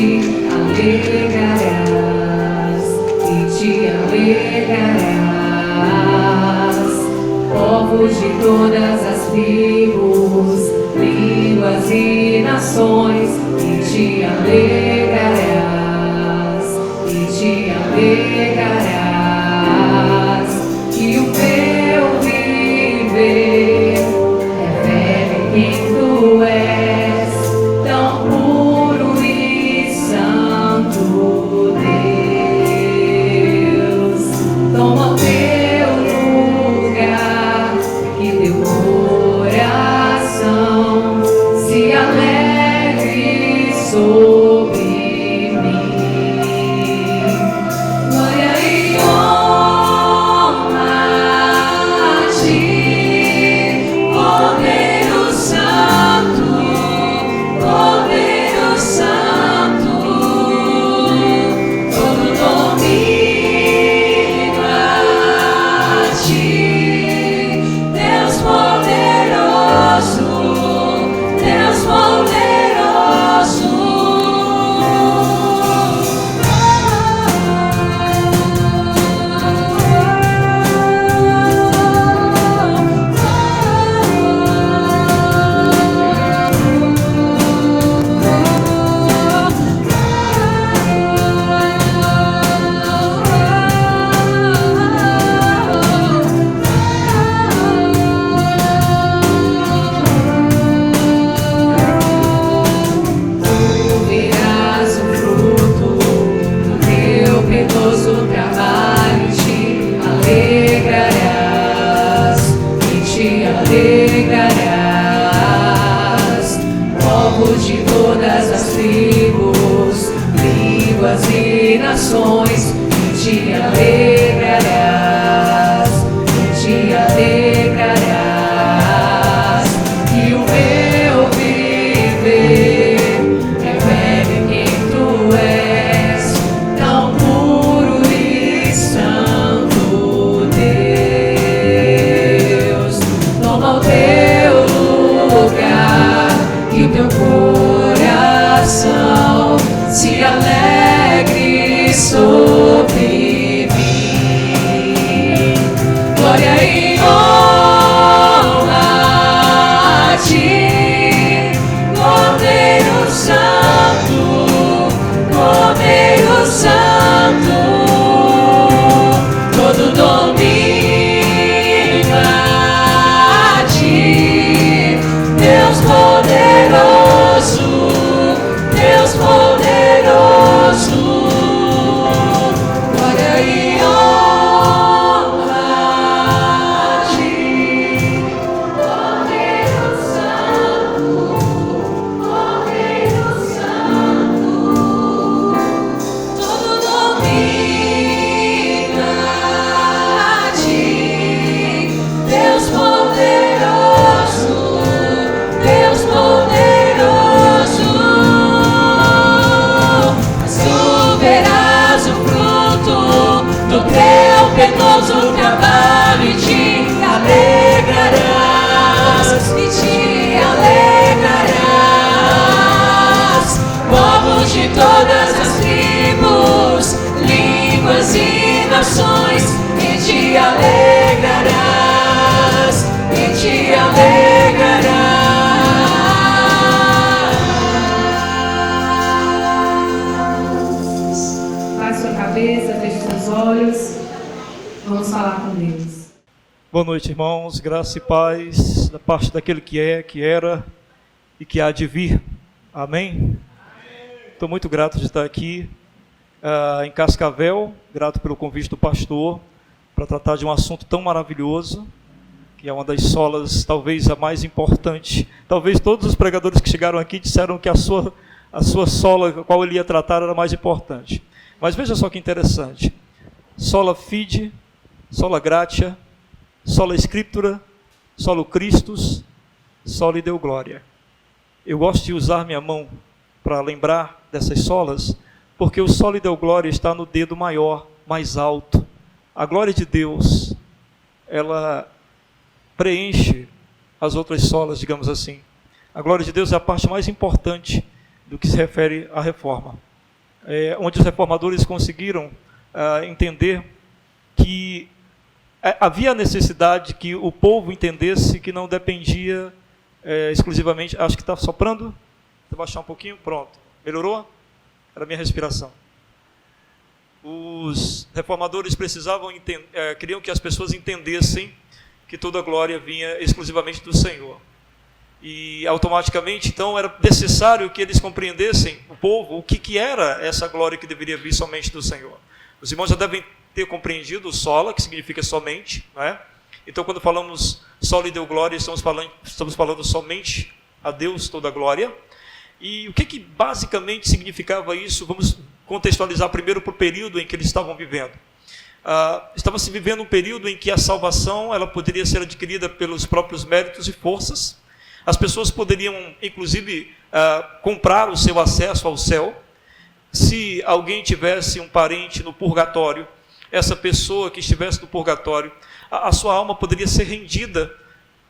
te alegrarás, e te alegrarás. Povos de todas as tribos, línguas e nações, e te alegrarás, e te alegrarás. Que o teu viver revele quem tu és, tão puro e santo Deus. Toma o teu lugar, que teu coração se alegre sobre mim. Glória e honra a ti, Cordeiro Santo, Cordeiro Santo. Todo domínio a ti, Deus poderoso, Deus poderoso. Verás o fruto do teu penoso trabalho, te alegrarás, e te alegrarás. Povos de todas as tribos, línguas e nações, e te alegrarás, e te alegrarás. Que o meu viver revele quem tu és, tão puro e santo Deus. Toma o teu lugar, que o teu coração se alegre sobre mim. Glória e honra a ti, Cordeiro Santo, Cordeiro Santo. Todo domínio a ti, Deus poderoso, Deus poderoso. Glória e honra a ti, Cordeiro Santo, Cordeiro Santo. Todo domínio a ti, Deus poderoso, Deus poderoso. Mas tu verás o fruto do teu penoso trabalho, e te alegrarás, e te alegrarás. Povos de todas as tribos, línguas e nações, e te alegrarás, e te alegrarás. Baixe sua cabeça, feche seus olhos. Vamos falar com Deus. Boa noite, irmãos. Graça e paz da parte daquele que é, que era e que há de vir. Amém? Estou muito grato de estar aqui em Cascavel, grato pelo convite do pastor para tratar de um assunto tão maravilhoso, que é uma das solas, talvez a mais importante. Talvez todos os pregadores que chegaram aqui disseram que a sua sola, a qual ele ia tratar, era a mais importante. Mas veja só que interessante. Sola fide, sola gratia, sola scriptura, solo Christus, soli Deo gloria. Eu gosto de usar minha mão para lembrar dessas solas, porque o soli Deo gloria está no dedo maior, mais alto. A glória de Deus, ela preenche as outras solas, digamos assim. A glória de Deus é a parte mais importante do que se refere à reforma. onde os reformadores conseguiram entender que havia a necessidade que o povo entendesse que não dependia exclusivamente... Acho que está soprando. Vou baixar um pouquinho. Pronto. Melhorou? Era a minha respiração. Os reformadores queriam que as pessoas entendessem que toda a glória vinha exclusivamente do Senhor. E automaticamente, então, era necessário que eles compreendessem, o povo, o que era essa glória que deveria vir somente do Senhor. Os irmãos já devem ter compreendido o sola, que significa somente, não é? Então, quando falamos só lhe deu glória, estamos falando somente a Deus toda a glória. E o que basicamente significava isso? Vamos contextualizar primeiro para o período em que eles estavam vivendo. Estava-se vivendo um período em que a salvação ela poderia ser adquirida pelos próprios méritos e forças. As pessoas poderiam, inclusive, comprar o seu acesso ao céu. Se alguém tivesse um parente no purgatório, essa pessoa que estivesse no purgatório, a sua alma poderia ser rendida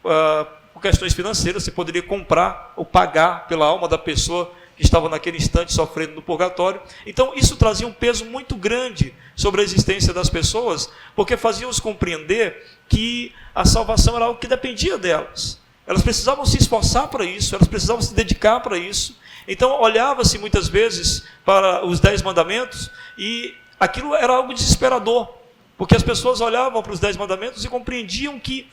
por questões financeiras. Você poderia comprar ou pagar pela alma da pessoa que estava naquele instante sofrendo no purgatório. Então, isso trazia um peso muito grande sobre a existência das pessoas, porque fazia-os compreender que a salvação era algo que dependia delas. Elas precisavam se esforçar para isso, elas precisavam se dedicar para isso. Então, olhava-se muitas vezes para os 10 mandamentos e aquilo era algo desesperador, porque as pessoas olhavam para os 10 mandamentos e compreendiam que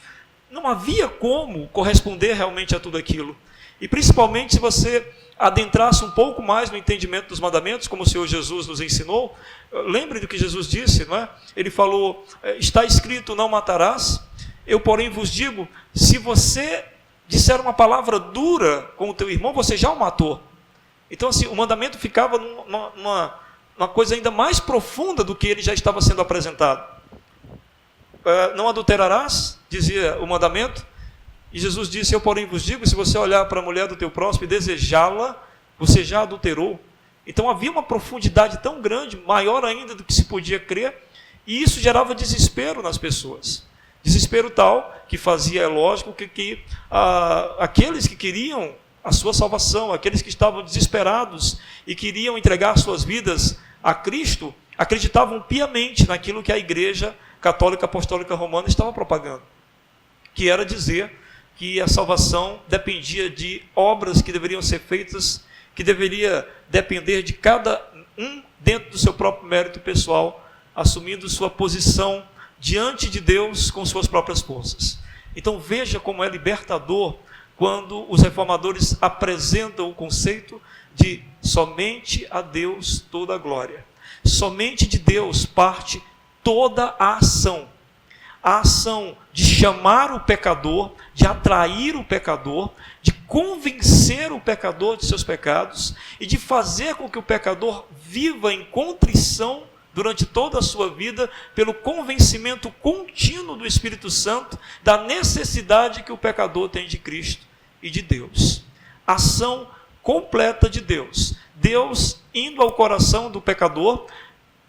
não havia como corresponder realmente a tudo aquilo. E principalmente se você adentrasse um pouco mais no entendimento dos mandamentos, como o Senhor Jesus nos ensinou, lembre do que Jesus disse, não é? Ele falou, está escrito, não matarás. Eu, porém, vos digo, se você disser uma palavra dura com o teu irmão, você já o matou. Então, assim, o mandamento ficava numa coisa ainda mais profunda do que ele já estava sendo apresentado. Não adulterarás, dizia o mandamento, e Jesus disse, eu porém vos digo, se você olhar para a mulher do teu próximo e desejá-la, você já adulterou. Então havia uma profundidade tão grande, maior ainda do que se podia crer, e isso gerava desespero nas pessoas. Desespero tal que fazia, é lógico, que aqueles que queriam a sua salvação, aqueles que estavam desesperados e queriam entregar suas vidas a Cristo, acreditavam piamente naquilo que a Igreja Católica Apostólica Romana estava propagando, que era dizer que a salvação dependia de obras que deveriam ser feitas, que deveria depender de cada um dentro do seu próprio mérito pessoal, assumindo sua posição diante de Deus com suas próprias forças. Então veja como é libertador quando os reformadores apresentam o conceito de somente a Deus toda a glória. Somente de Deus parte toda a ação. A ação de chamar o pecador, de atrair o pecador, de convencer o pecador de seus pecados e de fazer com que o pecador viva em contrição durante toda a sua vida, pelo convencimento contínuo do Espírito Santo da necessidade que o pecador tem de Cristo e de Deus. Ação completa de Deus. Deus indo ao coração do pecador,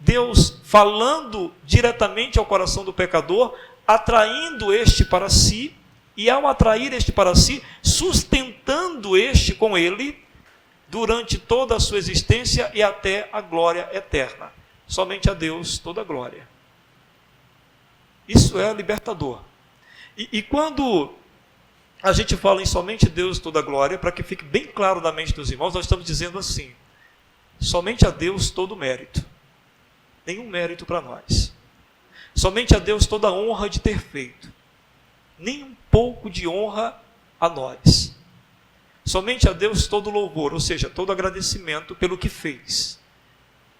Deus falando diretamente ao coração do pecador, atraindo este para si, e ao atrair este para si, sustentando este com ele, durante toda a sua existência e até a glória eterna. Somente a Deus toda a glória. Isso é libertador. E quando a gente fala em somente Deus toda a glória, para que fique bem claro na mente dos irmãos, nós estamos dizendo assim, somente a Deus todo o mérito. Nenhum mérito para nós. Somente a Deus toda a honra de ter feito. Nem um pouco de honra a nós. Somente a Deus todo o louvor, ou seja, todo agradecimento pelo que fez.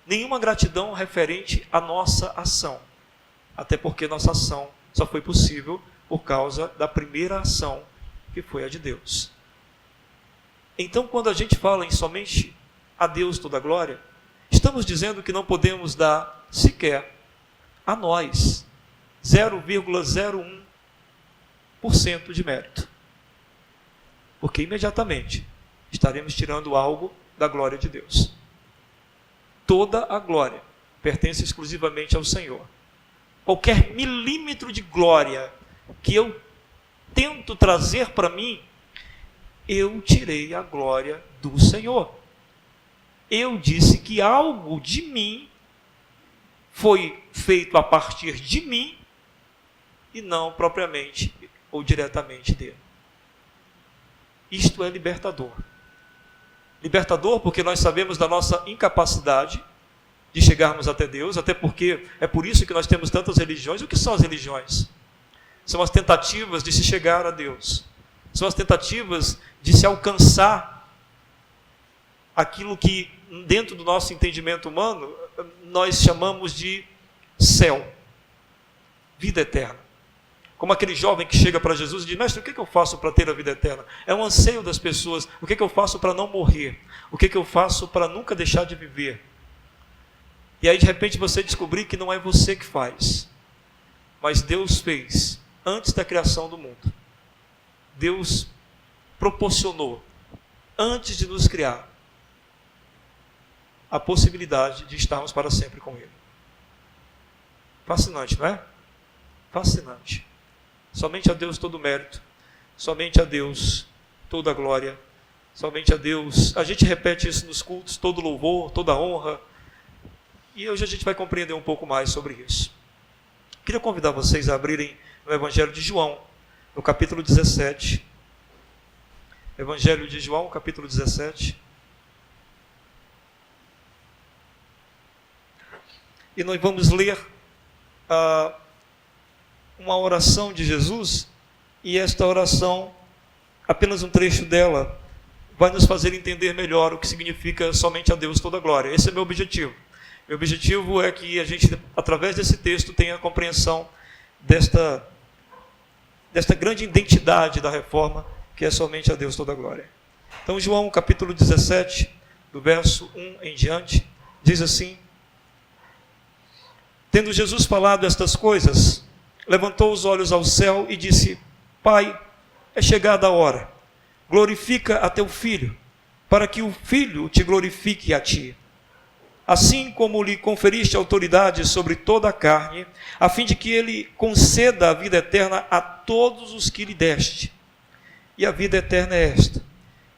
Nenhuma gratidão referente à nossa ação. Até porque nossa ação só foi possível por causa da primeira ação, que foi a de Deus. Então, quando a gente fala em somente a Deus toda a glória, estamos dizendo que não podemos dar sequer a nós 0,01% de mérito. Porque imediatamente estaremos tirando algo da glória de Deus. Toda a glória pertence exclusivamente ao Senhor. Qualquer milímetro de glória que eu tento trazer para mim, eu tirei a glória do Senhor. eu disse que algo de mim foi feito a partir de mim e não propriamente ou diretamente dele. Isto é libertador. Libertador porque nós sabemos da nossa incapacidade de chegarmos até Deus, até porque é por isso que nós temos tantas religiões. O que são as religiões? São as tentativas de se chegar a Deus. São as tentativas de se alcançar aquilo que, dentro do nosso entendimento humano, nós chamamos de céu, vida eterna. Como aquele jovem que chega para Jesus e diz: mestre, o que eu faço para ter a vida eterna? É um anseio das pessoas. O que eu faço para não morrer? O que eu faço para nunca deixar de viver? E aí de repente você descobrir que não é você que faz, mas Deus fez antes da criação do mundo. Deus proporcionou, antes de nos criar, a possibilidade de estarmos para sempre com Ele. Fascinante, não é? Fascinante. Somente a Deus todo o mérito, somente a Deus toda a glória, somente a Deus. A gente repete isso nos cultos, todo louvor, toda honra. E hoje a gente vai compreender um pouco mais sobre isso. Queria convidar vocês a abrirem no Evangelho de João, no capítulo 17. Evangelho de João, capítulo 17. E nós vamos ler uma oração de Jesus, e esta oração, apenas um trecho dela, vai nos fazer entender melhor o que significa somente a Deus toda a glória. Esse é meu objetivo. Meu objetivo é que a gente, através desse texto, tenha a compreensão desta grande identidade da reforma, que é somente a Deus toda a glória. Então, João, capítulo 17, do verso 1 em diante, diz assim: tendo Jesus falado estas coisas, levantou os olhos ao céu e disse: Pai, é chegada a hora, glorifica a teu Filho, para que o Filho te glorifique a ti. Assim como lhe conferiste autoridade sobre toda a carne, a fim de que ele conceda a vida eterna a todos os que lhe deste. E a vida eterna é esta: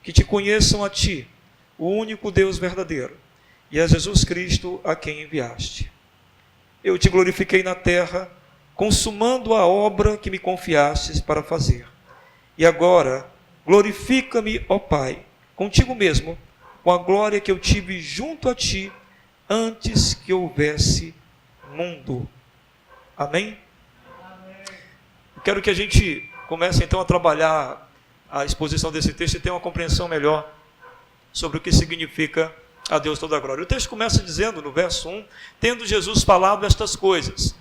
que te conheçam a ti, o único Deus verdadeiro, e a Jesus Cristo a quem enviaste. Eu te glorifiquei na terra, consumando a obra que me confiastes para fazer. E agora, glorifica-me, ó Pai, contigo mesmo, com a glória que eu tive junto a ti, antes que houvesse mundo. Amém? Eu quero que a gente comece então a trabalhar a exposição desse texto e tenha uma compreensão melhor sobre o que significa a Deus toda a glória. O texto começa dizendo, no verso 1, tendo Jesus falado estas coisas.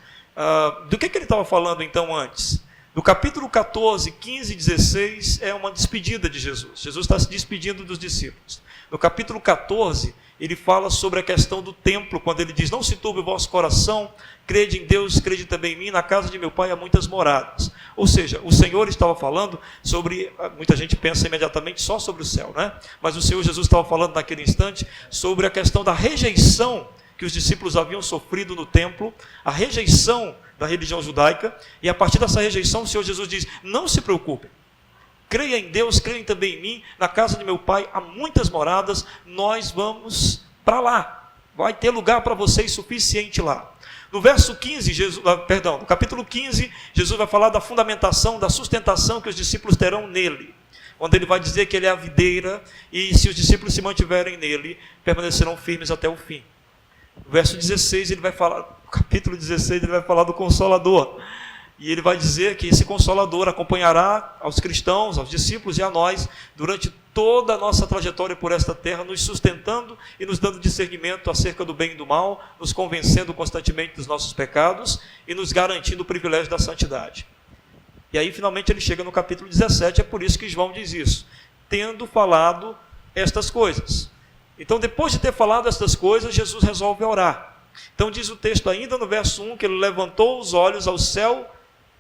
Do que ele estava falando então antes? No capítulo 14, 15 e 16 é uma despedida de Jesus. Jesus está se despedindo dos discípulos. No capítulo 14, ele fala sobre a questão do templo, quando ele diz: não se turbe o vosso coração, crede em Deus, crede também em mim, na casa de meu Pai há muitas moradas. Ou seja, o Senhor estava falando sobre, muita gente pensa imediatamente só sobre o céu, né? Mas o Senhor Jesus estava falando naquele instante sobre a questão da rejeição que os discípulos haviam sofrido no templo, a rejeição da religião judaica, e a partir dessa rejeição o Senhor Jesus diz: não se preocupem, creia em Deus, creia também em mim, na casa de meu Pai há muitas moradas, nós vamos para lá, vai ter lugar para vocês suficiente lá. No verso 15, no capítulo 15, Jesus vai falar da fundamentação, da sustentação que os discípulos terão nele, onde ele vai dizer que ele é a videira, e se os discípulos se mantiverem nele, permanecerão firmes até o fim. No verso 16, ele vai falar, no capítulo 16, ele vai falar do Consolador. E ele vai dizer que esse Consolador acompanhará aos cristãos, aos discípulos e a nós, durante toda a nossa trajetória por esta terra, nos sustentando e nos dando discernimento acerca do bem e do mal, nos convencendo constantemente dos nossos pecados e nos garantindo o privilégio da santidade. E aí, finalmente, ele chega no capítulo 17, é por isso que João diz isso: tendo falado estas coisas. Então, depois de ter falado estas coisas, Jesus resolve orar. Então, diz o texto ainda no verso 1, que ele levantou os olhos ao céu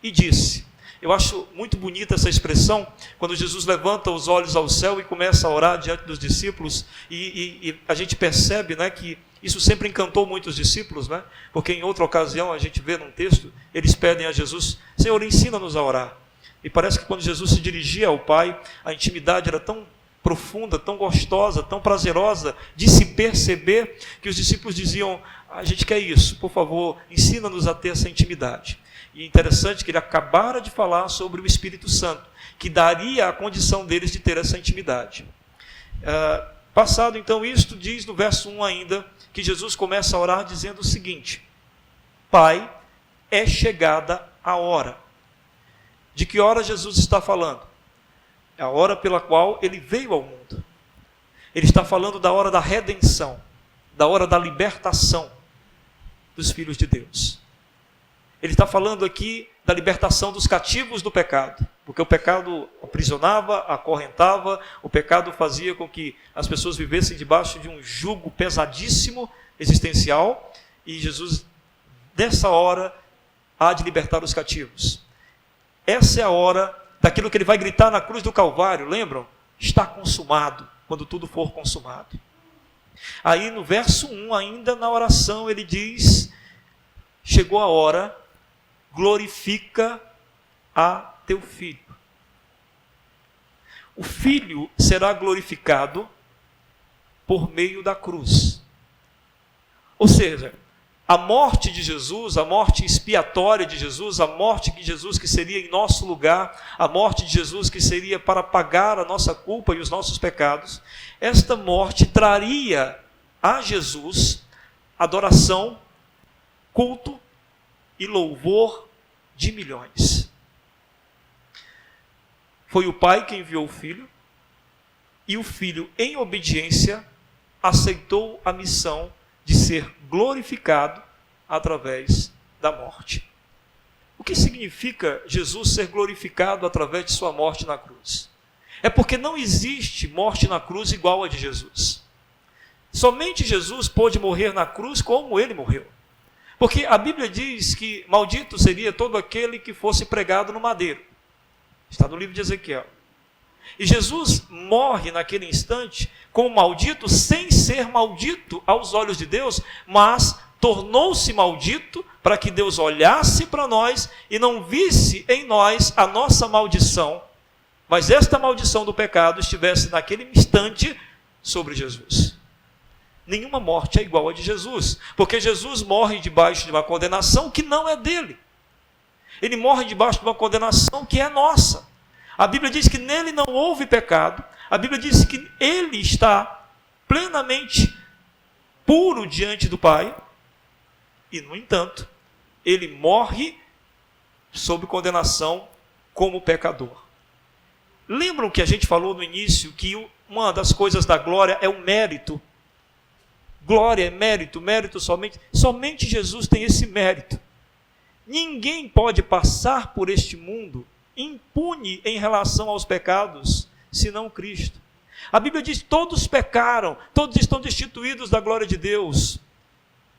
e disse. Eu acho muito bonita essa expressão, quando Jesus levanta os olhos ao céu e começa a orar diante dos discípulos, e a gente percebe, né, que isso sempre encantou muito os discípulos, né, porque em outra ocasião a gente vê num texto, eles pedem a Jesus: Senhor, ensina-nos a orar. E parece que quando Jesus se dirigia ao Pai, a intimidade era tão profunda, tão gostosa, tão prazerosa de se perceber, que os discípulos diziam: a gente quer isso, por favor, ensina-nos a ter essa intimidade. E é interessante que ele acabara de falar sobre o Espírito Santo, que daria a condição deles de ter essa intimidade. Passado então isto, diz no verso 1 ainda, que Jesus começa a orar dizendo o seguinte: Pai, é chegada a hora. De que hora Jesus está falando? É a hora pela qual ele veio ao mundo. Ele está falando da hora da redenção, da hora da libertação dos filhos de Deus. Ele está falando aqui da libertação dos cativos do pecado, porque o pecado aprisionava, acorrentava, o pecado fazia com que as pessoas vivessem debaixo de um jugo pesadíssimo, existencial, e Jesus, nessa hora, há de libertar os cativos. Essa é a hora daquilo que ele vai gritar na cruz do Calvário, lembram? Está consumado, quando tudo for consumado. Aí no verso 1, ainda na oração, ele diz: chegou a hora, glorifica a teu filho. O filho será glorificado por meio da cruz. Ou seja, a morte de Jesus, a morte expiatória de Jesus, a morte de Jesus que seria em nosso lugar, a morte de Jesus que seria para pagar a nossa culpa e os nossos pecados, esta morte traria a Jesus adoração, culto e louvor de milhões. Foi o Pai que enviou o Filho, e o Filho, em obediência, aceitou a missão de ser glorificado através da morte. O que significa Jesus ser glorificado através de sua morte na cruz? É porque não existe morte na cruz igual a de Jesus. Somente Jesus pôde morrer na cruz como ele morreu. Porque a Bíblia diz que maldito seria todo aquele que fosse pregado no madeiro. Está no livro de Ezequiel. E Jesus morre naquele instante como maldito, sem ser maldito aos olhos de Deus, mas tornou-se maldito para que Deus olhasse para nós e não visse em nós a nossa maldição, mas esta maldição do pecado estivesse naquele instante sobre Jesus. Nenhuma morte é igual a de Jesus, porque Jesus morre debaixo de uma condenação que não é dele. Ele morre debaixo de uma condenação que é nossa. A Bíblia diz que nele não houve pecado. A Bíblia diz que ele está plenamente puro diante do Pai. E, no entanto, ele morre sob condenação como pecador. Lembram que a gente falou no início que uma das coisas da glória é o mérito? Glória é mérito, mérito somente Jesus tem esse mérito. Ninguém pode passar por este mundo impune em relação aos pecados, senão Cristo. A Bíblia diz: todos pecaram, todos estão destituídos da glória de Deus,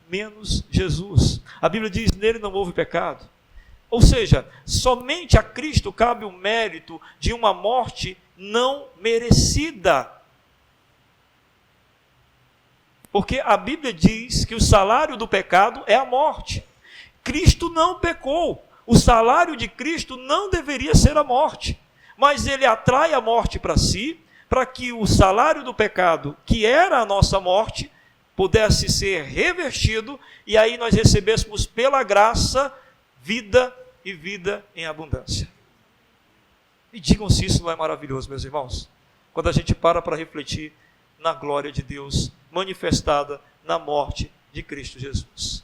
menos Jesus. A Bíblia diz: nele não houve pecado. Ou seja, somente a Cristo cabe o mérito de uma morte não merecida. Porque a Bíblia diz que o salário do pecado é a morte. Cristo não pecou. O salário de Cristo não deveria ser a morte, mas ele atrai a morte para si, para que o salário do pecado, que era a nossa morte, pudesse ser revertido, e aí nós recebêssemos pela graça vida e vida em abundância. E digam se isso não é maravilhoso, meus irmãos, quando a gente para refletir na glória de Deus manifestada na morte de Cristo Jesus.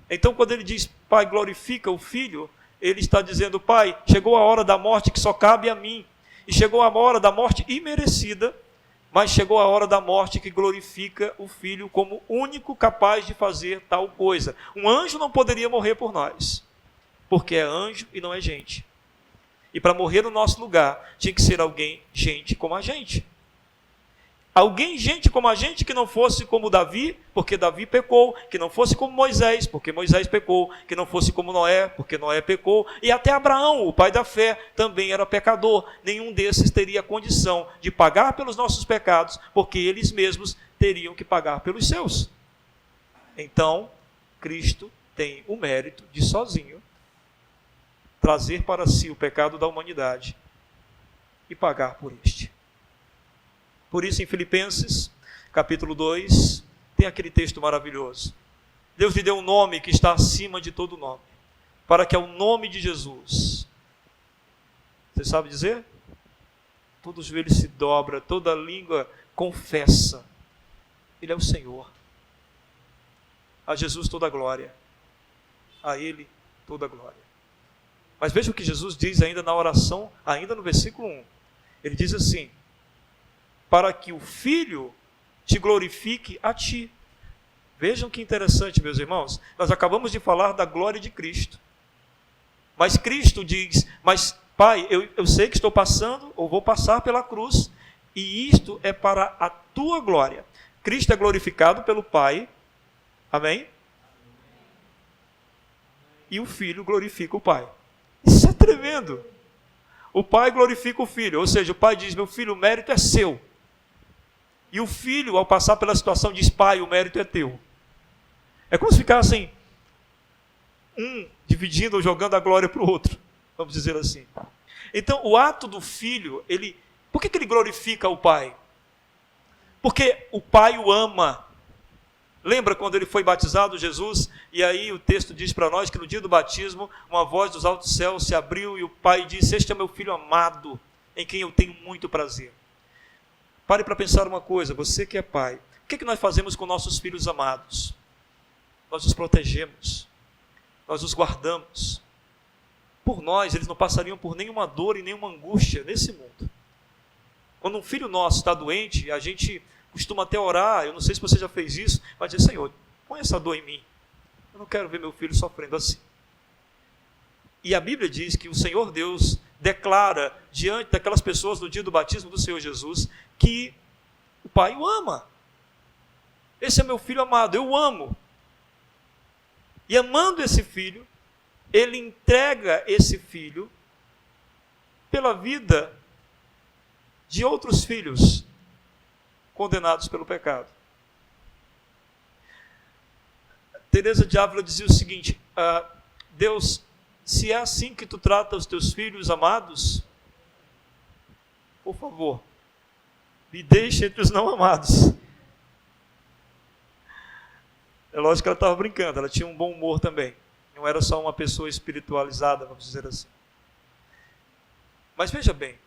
Então, quando ele diz: Pai, glorifica o Filho, ele está dizendo: Pai, chegou a hora da morte que só cabe a mim, e chegou a hora da morte imerecida, mas chegou a hora da morte que glorifica o Filho como único capaz de fazer tal coisa. Um anjo não poderia morrer por nós, porque é anjo e não é gente. E para morrer no nosso lugar, tinha que ser alguém gente como a gente. Alguém, gente como a gente, que não fosse como Davi, porque Davi pecou, que não fosse como Moisés, porque Moisés pecou, que não fosse como Noé, porque Noé pecou, e até Abraão, o pai da fé, também era pecador. Nenhum desses teria condição de pagar pelos nossos pecados, porque eles mesmos teriam que pagar pelos seus. Então, Cristo tem o mérito de sozinho trazer para si o pecado da humanidade e pagar por este. Por isso, em Filipenses, capítulo 2, tem aquele texto maravilhoso. Deus lhe deu um nome que está acima de todo nome, para que ao nome de Jesus, você sabe dizer? Todo joelho se dobra, toda língua confessa. Ele é o Senhor. A Jesus toda a glória. A Ele toda a glória. Mas veja o que Jesus diz ainda na oração, ainda no versículo 1. Ele diz assim: para que o Filho te glorifique a ti. Vejam que interessante, meus irmãos. Nós acabamos de falar da glória de Cristo. Mas Cristo diz: mas Pai, eu sei que estou passando, ou vou passar pela cruz, e isto é para a tua glória. Cristo é glorificado pelo Pai. Amém? E o Filho glorifica o Pai. Isso é tremendo. O Pai glorifica o Filho, ou seja, o Pai diz: meu filho, o mérito é seu. E o Filho, ao passar pela situação, diz: Pai, o mérito é teu. É como se ficassem um dividindo ou jogando a glória para o outro, vamos dizer assim. Então, o ato do Filho, por que ele glorifica o Pai? Porque o Pai o ama. Lembra quando ele foi batizado, Jesus? E aí o texto diz para nós que no dia do batismo, uma voz dos altos céus se abriu e o Pai disse: este é meu Filho amado, em quem eu tenho muito prazer. Pare para pensar uma coisa, você que é pai, o que nós fazemos com nossos filhos amados? Nós os protegemos, nós os guardamos. Por nós, eles não passariam por nenhuma dor e nenhuma angústia nesse mundo. Quando um filho nosso está doente, a gente costuma até orar, eu não sei se você já fez isso, mas dizer: Senhor, põe essa dor em mim. Eu não quero ver meu filho sofrendo assim. E a Bíblia diz que o Senhor Deus declara diante daquelas pessoas no dia do batismo do Senhor Jesus que o Pai o ama. Esse é meu filho amado, eu o amo. E amando esse filho, ele entrega esse filho pela vida de outros filhos condenados pelo pecado. Teresa de Ávila dizia o seguinte: Deus, se é assim que tu trata os teus filhos amados, por favor, me deixe entre os não amados. É lógico que ela estava brincando, ela tinha um bom humor também. Não era só uma pessoa espiritualizada, vamos dizer assim. Mas veja bem,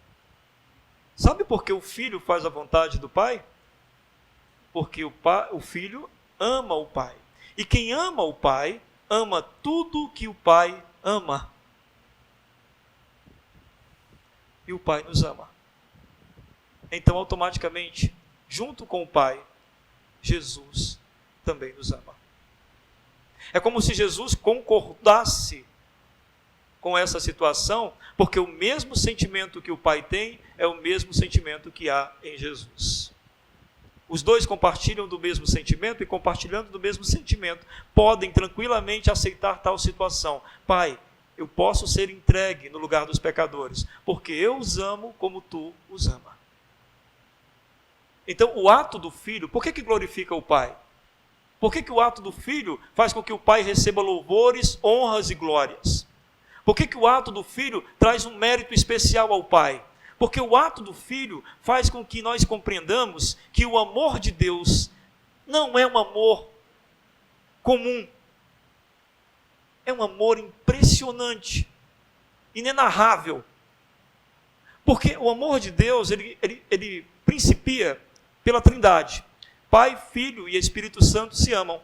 sabe por que o filho faz a vontade do pai? Porque o filho ama o pai. E quem ama o pai, ama tudo que o pai ama. E o pai nos ama. Então, automaticamente, junto com o pai, Jesus também nos ama. É como se Jesus concordasse com essa situação, porque o mesmo sentimento que o pai tem é o mesmo sentimento que há em Jesus. Os dois compartilham do mesmo sentimento e, compartilhando do mesmo sentimento, podem tranquilamente aceitar tal situação. Pai, eu posso ser entregue no lugar dos pecadores, porque eu os amo como tu os ama. Então, o ato do filho, por que glorifica o pai? Por que o ato do filho faz com que o pai receba louvores, honras e glórias? Por que o ato do filho traz um mérito especial ao pai? Porque o ato do filho faz com que nós compreendamos que o amor de Deus não é um amor comum. É um amor impressionante, inenarrável. Porque o amor de Deus, ele principia pela Trindade. Pai, Filho e Espírito Santo se amam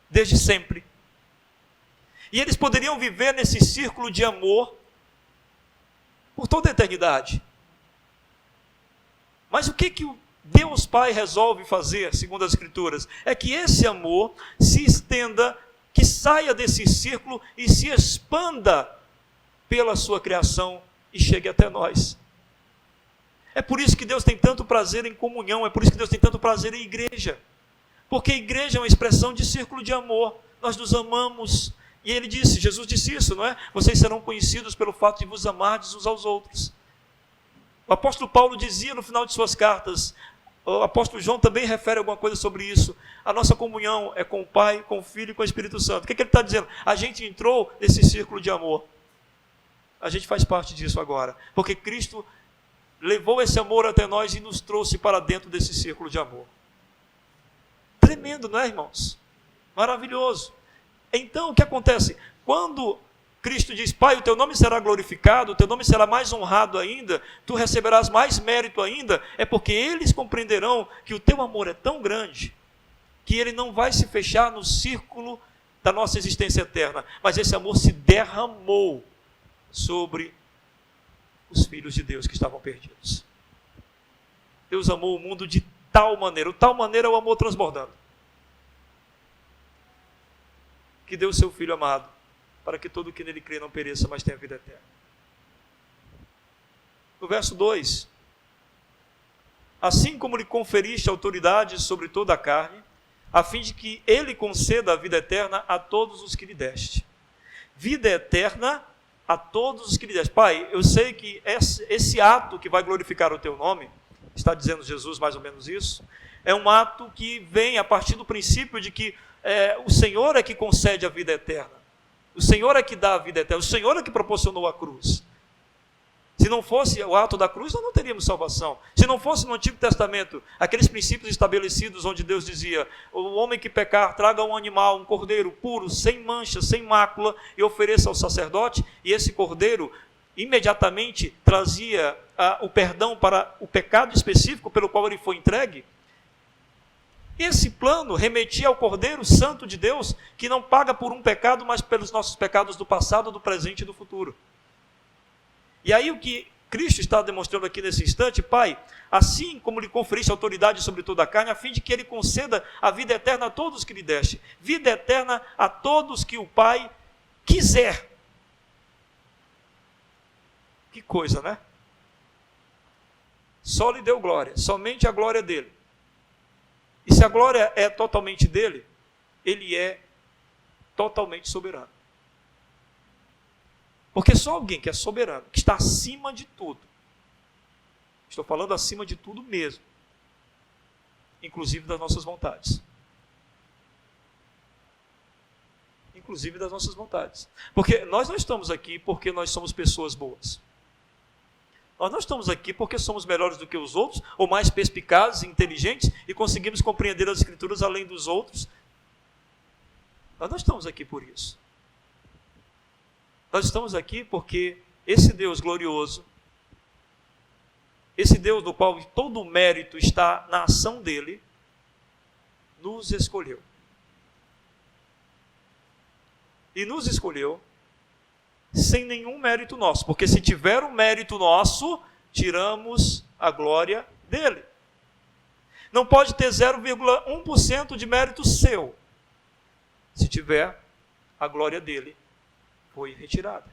desde sempre. E eles poderiam viver nesse círculo de amor por toda a eternidade. Mas o que o Deus Pai resolve fazer, segundo as Escrituras? É que esse amor se estenda, que saia desse círculo e se expanda pela sua criação e chegue até nós. É por isso que Deus tem tanto prazer em comunhão, é por isso que Deus tem tanto prazer em igreja. Porque a igreja é uma expressão de círculo de amor. Nós nos amamos. E ele disse, Jesus disse isso, não é? Vocês serão conhecidos pelo fato de vos amardes uns aos outros. O apóstolo Paulo dizia no final de suas cartas, o apóstolo João também refere alguma coisa sobre isso. A nossa comunhão é com o Pai, com o Filho e com o Espírito Santo. O que ele está dizendo? A gente entrou nesse círculo de amor. A gente faz parte disso agora. Porque Cristo levou esse amor até nós e nos trouxe para dentro desse círculo de amor. Tremendo, não é, irmãos? Maravilhoso. Então, o que acontece? Quando Cristo diz, Pai, o teu nome será glorificado, o teu nome será mais honrado ainda, tu receberás mais mérito ainda, é porque eles compreenderão que o teu amor é tão grande, que ele não vai se fechar no círculo da nossa existência eterna, mas esse amor se derramou sobre os filhos de Deus que estavam perdidos. Deus amou o mundo de tal maneira é o amor transbordando, que deu o seu Filho amado, para que todo o que nele crê não pereça, mas tenha vida eterna. No verso 2, assim como lhe conferiste autoridade sobre toda a carne, a fim de que ele conceda a vida eterna a todos os que lhe deste. Vida eterna a todos os que lhe deste. Pai, eu sei que esse ato que vai glorificar o teu nome, está dizendo Jesus mais ou menos isso, é um ato que vem a partir do princípio de que o Senhor é que concede a vida eterna. O Senhor é que dá a vida eterna. O Senhor é que proporcionou a cruz. Se não fosse o ato da cruz, nós não teríamos salvação. Se não fosse no Antigo Testamento, aqueles princípios estabelecidos onde Deus dizia, o homem que pecar, traga um animal, um cordeiro puro, sem mancha, sem mácula, e ofereça ao sacerdote, e esse cordeiro imediatamente trazia o perdão para o pecado específico pelo qual ele foi entregue. Esse plano remetia ao Cordeiro Santo de Deus, que não paga por um pecado, mas pelos nossos pecados do passado, do presente e do futuro. E aí o que Cristo está demonstrando aqui nesse instante, Pai, assim como lhe conferiste autoridade sobre toda a carne, a fim de que ele conceda a vida eterna a todos que lhe deste. Vida eterna a todos que o Pai quiser. Que coisa, né? Só lhe deu glória, somente a glória dele. E se a glória é totalmente dele, ele é totalmente soberano. Porque só alguém que é soberano, que está acima de tudo, estou falando acima de tudo mesmo, inclusive das nossas vontades. Inclusive das nossas vontades. Porque nós não estamos aqui porque nós somos pessoas boas. Nós não estamos aqui porque somos melhores do que os outros, ou mais perspicazes, inteligentes, e conseguimos compreender as Escrituras além dos outros. Nós não estamos aqui por isso. Nós estamos aqui porque esse Deus glorioso, esse Deus do qual todo o mérito está na ação dele, nos escolheu. E nos escolheu sem nenhum mérito nosso, porque se tiver um mérito nosso, tiramos a glória dele. Não pode ter 0,1% de mérito seu. Se tiver, a glória dele foi retirada.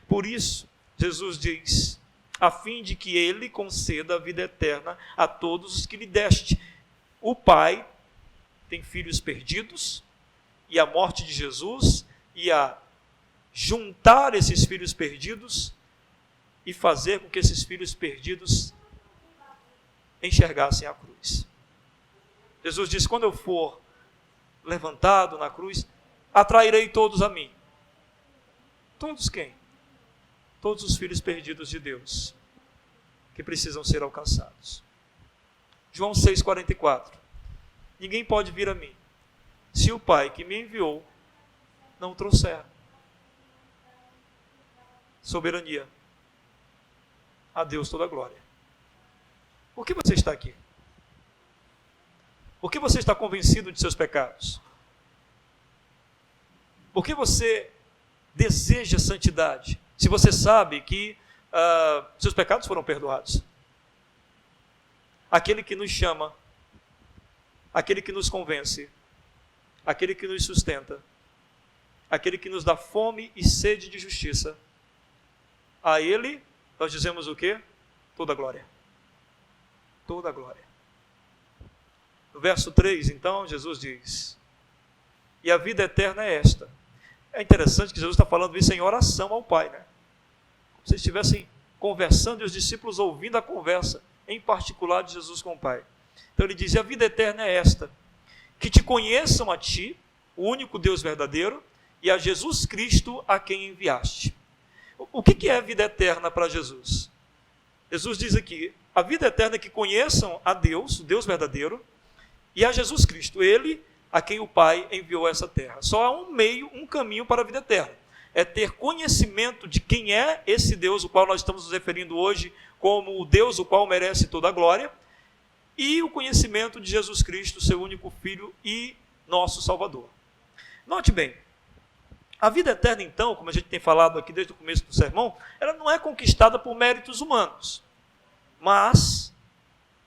Por isso, Jesus diz, a fim de que ele conceda a vida eterna a todos os que lhe deste. O Pai tem filhos perdidos, e a morte de Jesus ia juntar esses filhos perdidos e fazer com que esses filhos perdidos enxergassem a cruz. Jesus disse, quando eu for levantado na cruz, atrairei todos a mim. Todos quem? Todos os filhos perdidos de Deus, que precisam ser alcançados. João 6,44. Ninguém pode vir a mim, se o Pai que me enviou não o trouxer. Soberania. A Deus toda a glória. Por que você está aqui? Por que você está convencido de seus pecados? Por que você deseja santidade? Se você sabe que seus pecados foram perdoados. Aquele que nos chama, aquele que nos convence, aquele que nos sustenta, aquele que nos dá fome e sede de justiça, a ele nós dizemos o quê? Toda a glória. Toda a glória. No verso 3, então, Jesus diz, e a vida eterna é esta. É interessante que Jesus está falando isso em oração ao Pai, né? Como se estivessem conversando e os discípulos ouvindo a conversa, em particular de Jesus com o Pai. Então ele diz, e a vida eterna é esta, que te conheçam a ti, o único Deus verdadeiro, e a Jesus Cristo a quem enviaste. O que é a vida eterna para Jesus? Jesus diz aqui, a vida eterna é que conheçam a Deus, o Deus verdadeiro, e a Jesus Cristo, Ele a quem o Pai enviou a essa terra. Só há um meio, um caminho para a vida eterna. É ter conhecimento de quem é esse Deus, o qual nós estamos nos referindo hoje como o Deus o qual merece toda a glória, e o conhecimento de Jesus Cristo, seu único Filho e nosso Salvador. Note bem, a vida eterna então, como a gente tem falado aqui desde o começo do sermão, ela não é conquistada por méritos humanos, mas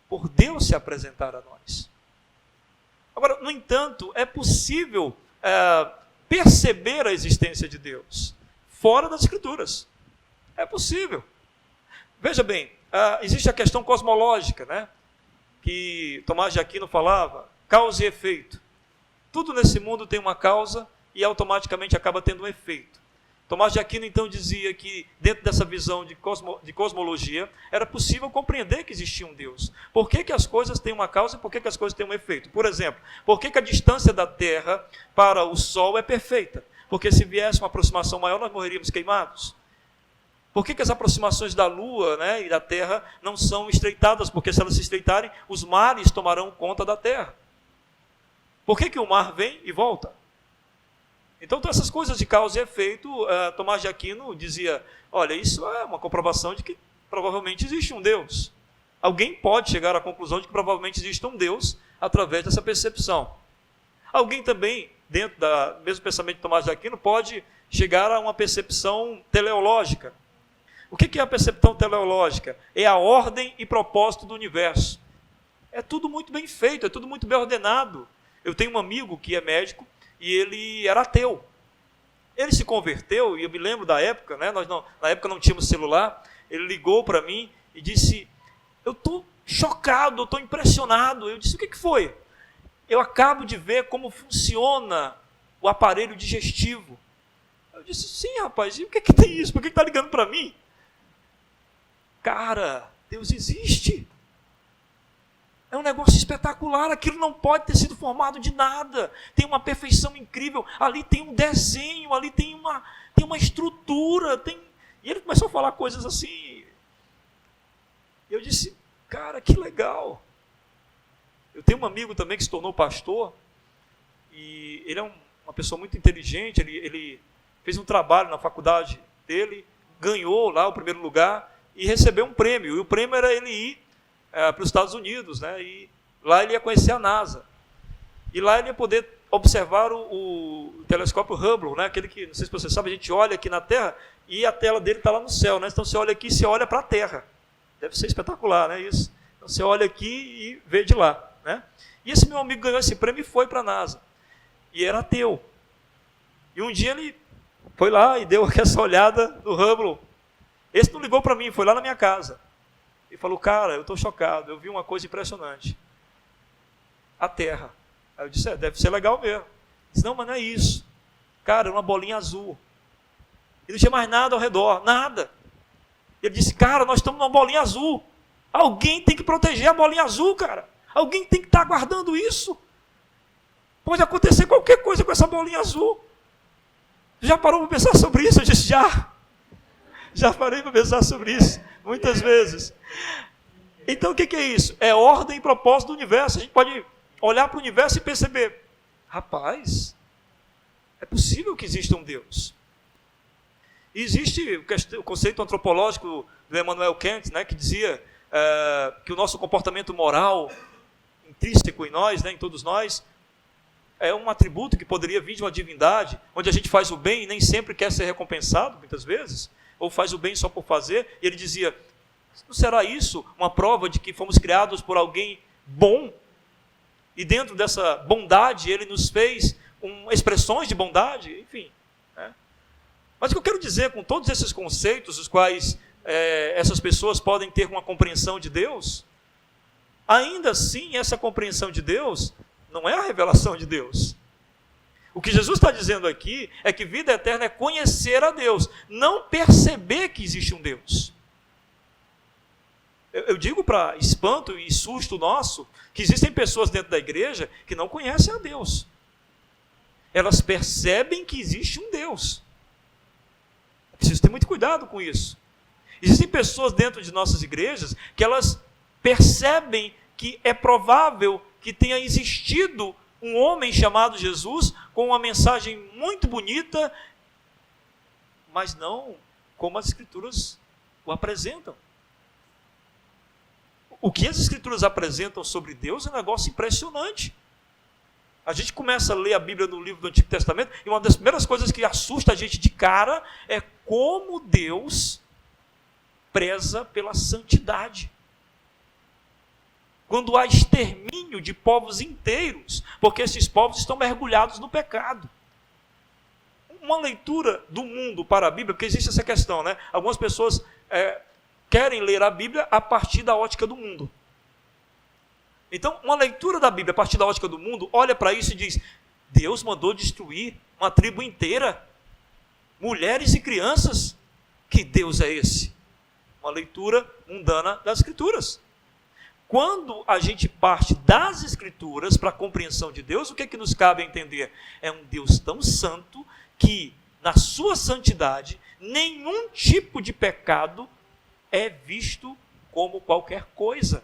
por Deus se apresentar a nós. Agora, no entanto, é possível perceber a existência de Deus fora das Escrituras. É possível. Veja bem, existe a questão cosmológica, né? Que Tomás de Aquino falava, causa e efeito. Tudo nesse mundo tem uma causa e automaticamente acaba tendo um efeito. Tomás de Aquino então dizia que dentro dessa visão de cosmologia era possível compreender que existia um Deus. Por que as coisas têm uma causa e por que as coisas têm um efeito? Por exemplo, por que a distância da Terra para o Sol é perfeita? Porque se viesse uma aproximação maior nós morreríamos queimados. Por que as aproximações da Lua, né, e da Terra não são estreitadas? Porque se elas se estreitarem, os mares tomarão conta da Terra. Por que o mar vem e volta? Então, essas coisas de causa e efeito, Tomás de Aquino dizia, olha, isso é uma comprovação de que provavelmente existe um Deus. Alguém pode chegar à conclusão de que provavelmente existe um Deus através dessa percepção. Alguém também, dentro do mesmo pensamento de Tomás de Aquino, pode chegar a uma percepção teleológica. O que é a percepção teleológica? É a ordem e propósito do universo. É tudo muito bem feito, é tudo muito bem ordenado. Eu tenho um amigo que é médico, e ele era ateu. Ele se converteu, e eu me lembro da época, né, na época não tínhamos celular, ele ligou para mim e disse, eu estou chocado, eu estou impressionado. Eu disse, o que foi? Eu acabo de ver como funciona o aparelho digestivo. Eu disse, sim rapaz, e o que tem isso? Por que está ligando para mim? Cara, Deus existe. É um negócio espetacular, aquilo não pode ter sido formado de nada, tem uma perfeição incrível, ali tem um desenho, ali tem uma estrutura, e ele começou a falar coisas assim, eu disse, cara, que legal. Eu tenho um amigo também que se tornou pastor, e ele é uma pessoa muito inteligente, ele fez um trabalho na faculdade dele, ganhou lá o primeiro lugar, e recebeu um prêmio, e o prêmio era ele ir para os Estados Unidos, né? E lá ele ia conhecer a NASA, e lá ele ia poder observar o telescópio Hubble, né? Aquele que, não sei se você sabe, a gente olha aqui na Terra e a tela dele está lá no céu, né? Então você olha aqui e você olha para a Terra, deve ser espetacular, né? Isso. Então você olha aqui e vê de lá, né? E esse meu amigo ganhou esse prêmio e foi para a NASA, e era ateu, e um dia ele foi lá e deu essa olhada no Hubble. Esse não ligou para mim, foi lá na minha casa. E falou, cara, eu estou chocado, eu vi uma coisa impressionante. A Terra. Aí eu disse, deve ser legal mesmo. Ele disse, não, mas não é isso. Cara, uma bolinha azul. E não tinha mais nada ao redor, nada. Ele disse, cara, nós estamos numa bolinha azul. Alguém tem que proteger a bolinha azul, cara. Alguém tem que estar guardando isso. Pode acontecer qualquer coisa com essa bolinha azul. Já parou para pensar sobre isso? Eu disse, já parei para pensar sobre isso, muitas vezes. Então o que é isso? É ordem e propósito do universo. A gente pode olhar para o universo e perceber, rapaz, é possível que exista um Deus. E existe o conceito antropológico do Immanuel Kant, né, que dizia que o nosso comportamento moral, intrínseco em nós, né, em todos nós, é um atributo que poderia vir de uma divindade, onde a gente faz o bem e nem sempre quer ser recompensado, muitas vezes, ou faz o bem só por fazer. E ele dizia, não será isso uma prova de que fomos criados por alguém bom? E dentro dessa bondade ele nos fez com expressões de bondade, enfim. Né? Mas o que eu quero dizer com todos esses conceitos, os quais essas pessoas podem ter uma compreensão de Deus, ainda assim essa compreensão de Deus não é a revelação de Deus. O que Jesus está dizendo aqui é que vida eterna é conhecer a Deus, não perceber que existe um Deus. Eu digo para espanto e susto nosso, que existem pessoas dentro da igreja que não conhecem a Deus. Elas percebem que existe um Deus. É preciso ter muito cuidado com isso. Existem pessoas dentro de nossas igrejas que elas percebem que é provável que tenha existido um homem chamado Jesus com uma mensagem muito bonita, mas não como as Escrituras o apresentam. O que as Escrituras apresentam sobre Deus é um negócio impressionante. A gente começa a ler a Bíblia no livro do Antigo Testamento, e uma das primeiras coisas que assusta a gente de cara é como Deus preza pela santidade. Quando há extermínio de povos inteiros, porque esses povos estão mergulhados no pecado. Uma leitura do mundo para a Bíblia, porque existe essa questão, né? Algumas pessoas querem ler a Bíblia a partir da ótica do mundo. Então, uma leitura da Bíblia a partir da ótica do mundo, olha para isso e diz, Deus mandou destruir uma tribo inteira, mulheres e crianças. Que Deus é esse? Uma leitura mundana das Escrituras. Quando a gente parte das Escrituras para a compreensão de Deus, o que é que nos cabe entender? É um Deus tão santo que, na sua santidade, nenhum tipo de pecado é visto como qualquer coisa.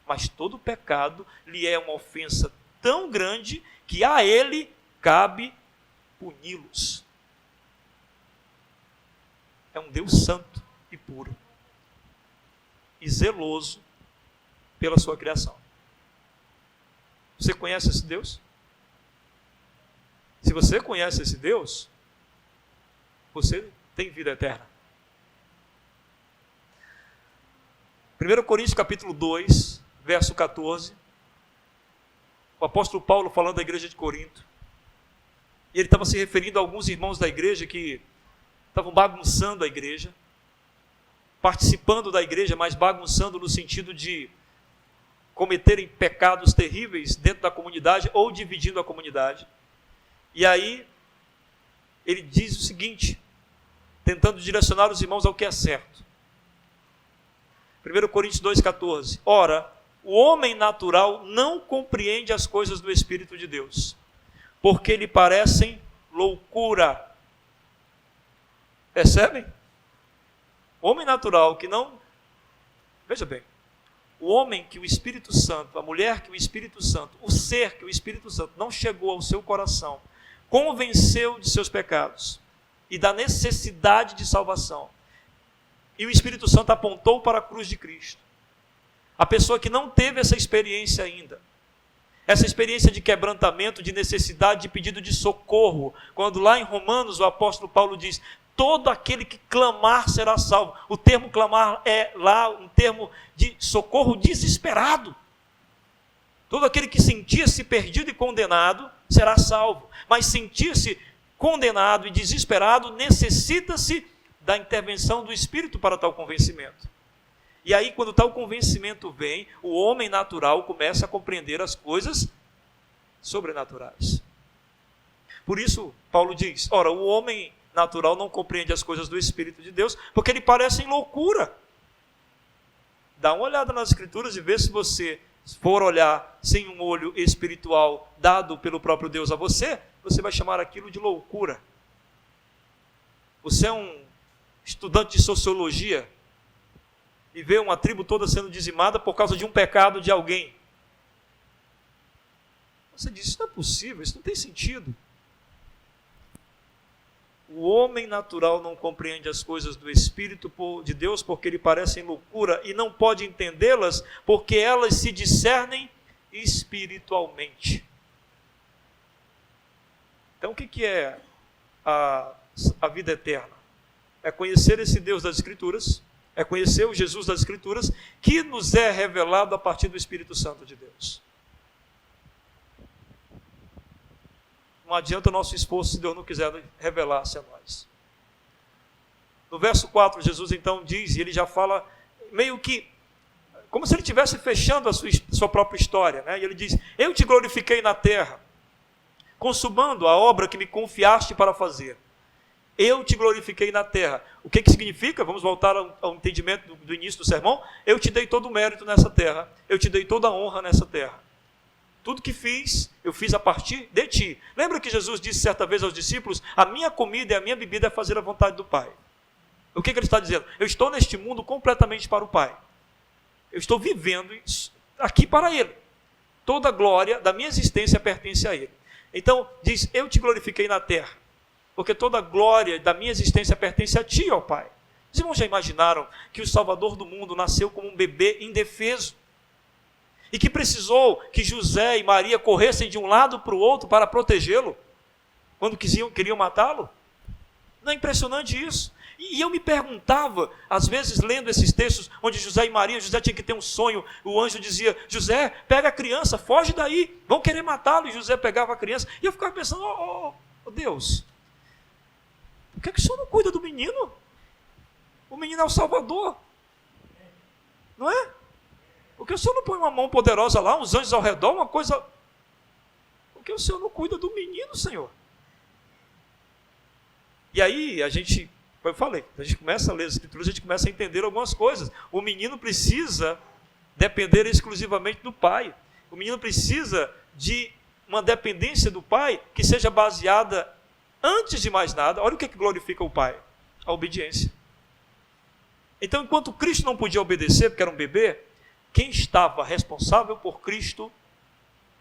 Mas todo pecado lhe é uma ofensa tão grande que a ele cabe puni-los. É um Deus santo e puro e zeloso pela sua criação. Você conhece esse Deus? Se você conhece esse Deus, você tem vida eterna. 1 Coríntios capítulo 2, verso 14, o apóstolo Paulo falando da igreja de Corinto, e ele estava se referindo a alguns irmãos da igreja que estavam bagunçando a igreja, participando da igreja, mas bagunçando no sentido de cometerem pecados terríveis dentro da comunidade ou dividindo a comunidade. E aí ele diz o seguinte, tentando direcionar os irmãos ao que é certo. 1 Coríntios 2,14. Ora, o homem natural não compreende as coisas do Espírito de Deus, porque lhe parecem loucura. Percebem? O homem natural que não... Veja bem, o homem que o Espírito Santo, a mulher que o Espírito Santo, o ser que o Espírito Santo não chegou ao seu coração, convenceu de seus pecados e da necessidade de salvação, e o Espírito Santo apontou para a cruz de Cristo. A pessoa que não teve essa experiência ainda, essa experiência de quebrantamento, de necessidade, de pedido de socorro, quando lá em Romanos o apóstolo Paulo diz, todo aquele que clamar será salvo. O termo clamar é lá um termo de socorro desesperado. Todo aquele que sentia-se perdido e condenado será salvo, mas sentir-se condenado e desesperado necessita-se da intervenção do Espírito para tal convencimento. E aí, quando tal convencimento vem, o homem natural começa a compreender as coisas sobrenaturais. Por isso, Paulo diz, ora, o homem natural não compreende as coisas do Espírito de Deus, porque lhe parecem loucura. Dá uma olhada nas Escrituras e vê se você for olhar sem um olho espiritual dado pelo próprio Deus a você, você vai chamar aquilo de loucura. Você é um estudante de sociologia e vê uma tribo toda sendo dizimada por causa de um pecado de alguém. Você diz, isso não é possível, isso não tem sentido. O homem natural não compreende as coisas do Espírito de Deus porque lhe parecem loucura e não pode entendê-las porque elas se discernem espiritualmente. Então o que é a vida eterna? É conhecer esse Deus das Escrituras, é conhecer o Jesus das Escrituras, que nos é revelado a partir do Espírito Santo de Deus. Não adianta o nosso esforço se Deus não quiser revelar-se a nós. No verso 4, Jesus então diz, e ele já fala meio que, como se ele estivesse fechando a sua própria história, né? E ele diz, eu te glorifiquei na terra, consumando a obra que me confiaste para fazer. Eu te glorifiquei na terra. O que significa? Vamos voltar ao entendimento do início do sermão. Eu te dei todo o mérito nessa terra. Eu te dei toda a honra nessa terra. Tudo que fiz, eu fiz a partir de ti. Lembra que Jesus disse certa vez aos discípulos, a minha comida e a minha bebida é fazer a vontade do Pai. O que ele está dizendo? Eu estou neste mundo completamente para o Pai. Eu estou vivendo aqui para Ele. Toda a glória da minha existência pertence a Ele. Então, diz, eu te glorifiquei na terra, porque toda a glória da minha existência pertence a Ti, ó Pai. Os irmãos já imaginaram que o Salvador do mundo nasceu como um bebê indefeso? E que precisou que José e Maria corressem de um lado para o outro para protegê-lo, quando queriam matá-lo? Não é impressionante isso? E eu me perguntava, às vezes lendo esses textos, onde José tinha que ter um sonho, o anjo dizia, José, pega a criança, foge daí, vão querer matá-lo, e José pegava a criança, e eu ficava pensando, oh Deus, por que o Senhor não cuida do menino? O menino é o Salvador, não é? Por que o Senhor não põe uma mão poderosa lá, uns anjos ao redor, uma coisa... Por que o Senhor não cuida do menino, Senhor? E aí, como eu falei, a gente começa a ler as Escrituras, a gente começa a entender algumas coisas. O menino precisa depender exclusivamente do Pai. O menino precisa de uma dependência do Pai que seja baseada, antes de mais nada, olha o que glorifica o Pai: a obediência. Então, enquanto Cristo não podia obedecer, porque era um bebê, quem estava responsável por Cristo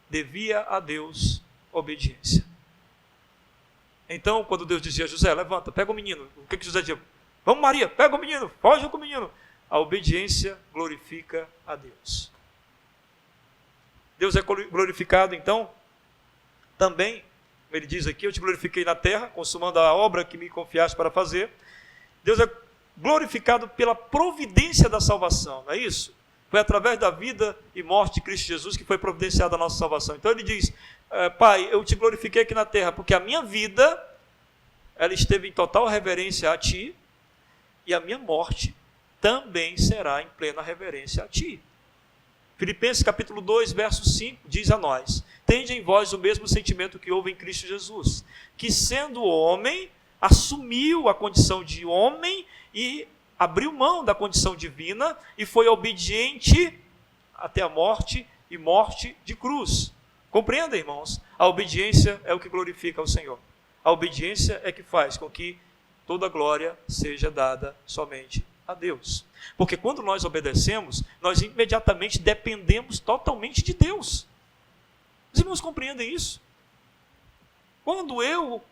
devia a Deus obediência. Então, quando Deus dizia, José, levanta, pega o menino. O que José dizia? Vamos, Maria, pega o menino, foge com o menino. A obediência glorifica a Deus. Deus é glorificado, então, também, como ele diz aqui, eu te glorifiquei na terra, consumando a obra que me confiaste para fazer. Deus é glorificado pela providência da salvação, não é isso? Foi através da vida e morte de Cristo Jesus que foi providenciada a nossa salvação. Então ele diz, Pai, eu te glorifiquei aqui na terra, porque a minha vida, ela esteve em total reverência a Ti, e a minha morte também será em plena reverência a Ti. Filipenses capítulo 2, verso 5, diz a nós, tende em vós o mesmo sentimento que houve em Cristo Jesus, que sendo homem, assumiu a condição de homem e abriu mão da condição divina e foi obediente até a morte e morte de cruz. Compreenda, irmãos? A obediência é o que glorifica ao Senhor. A obediência é que faz com que toda glória seja dada somente a Deus. Porque quando nós obedecemos, nós imediatamente dependemos totalmente de Deus. Os irmãos compreendem isso? Quando eu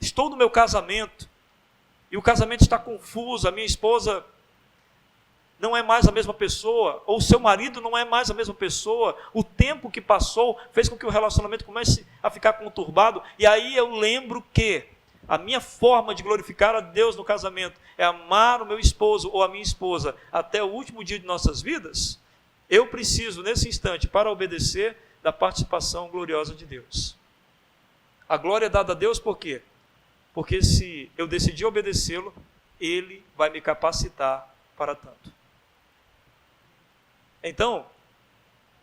estou no meu casamento, e o casamento está confuso, a minha esposa não é mais a mesma pessoa, ou o seu marido não é mais a mesma pessoa, o tempo que passou fez com que o relacionamento comece a ficar conturbado, e aí eu lembro que a minha forma de glorificar a Deus no casamento é amar o meu esposo ou a minha esposa até o último dia de nossas vidas. Eu preciso, nesse instante, para obedecer, da participação gloriosa de Deus. A glória é dada a Deus por quê? Porque se eu decidir obedecê-lo, Ele vai me capacitar para tanto. Então,